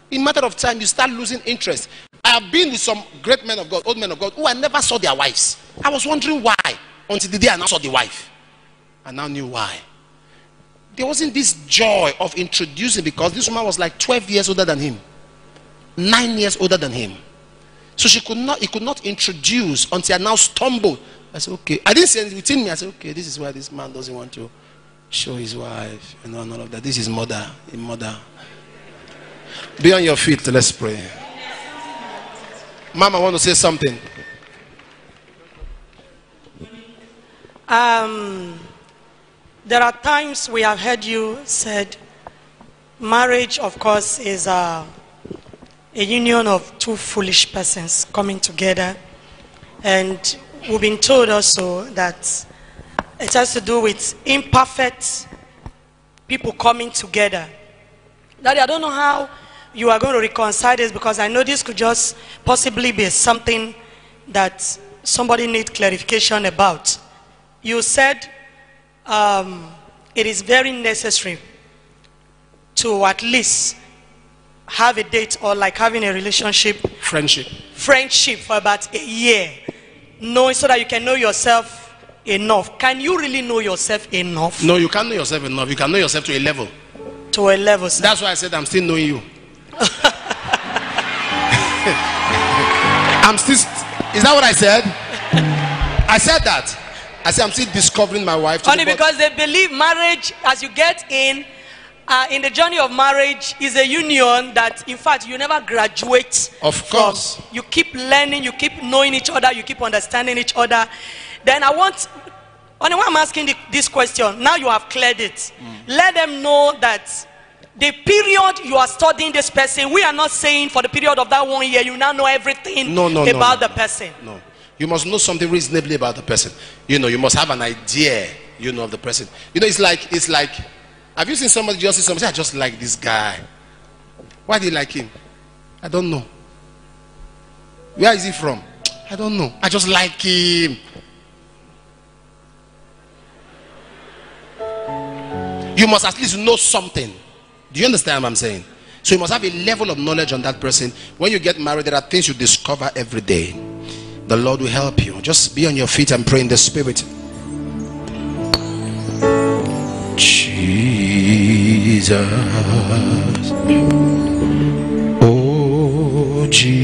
In matter of time, you start losing interest. I have been with some great men of God, old men of God, who I never saw their wives. I was wondering why, until the day I now saw the wife. I now knew why. There wasn't this joy of introducing, because this woman was like 12 years older than him, 9 years older than him. So he could not introduce until I now stumbled. I said, okay. I didn't say anything within me. I said, okay, this is why this man doesn't want to show his wife, and all of that. This is mother. Be on your feet, let's pray. Mama, I want to say something. There are times we have heard you said, marriage, of course, is a union of two foolish persons coming together. And we've been told also that it has to do with imperfect people coming together. Daddy, I don't know how you are going to reconcile this, because I know this could just possibly be something that somebody needs clarification about. You said it is very necessary to at least have a date, or like having a relationship, friendship for about a year, so that you can know yourself enough. Can you really know yourself enough? No, you can't know yourself enough. You can know yourself to a level. To a level, sir. That's why I said I'm still knowing you. I'm still. Is that what I said? I said that. I said I'm still discovering my wife. Only because they believe marriage, as you get in the journey of marriage, is a union that, in fact, you never graduate. Of course. From. You keep learning, you keep knowing each other, you keep understanding each other. Then only why I'm asking this question, now you have cleared it. Let them know that the period you are studying this person, we are not saying for the period of that 1 year, you now know everything about the person. No. You must know something reasonably about the person. You must have an idea, of the person. It's like, have you seen somebody just say somebody, I just like this guy. Why do you like him? I don't know. Where is he from? I don't know. I just like him. You must at least know something. Do you understand what I'm saying? So you must have a level of knowledge on that person. When you get married, there are things you discover every day. The Lord will help you. Just be on your feet and pray in the Spirit. Jesus, oh Jesus.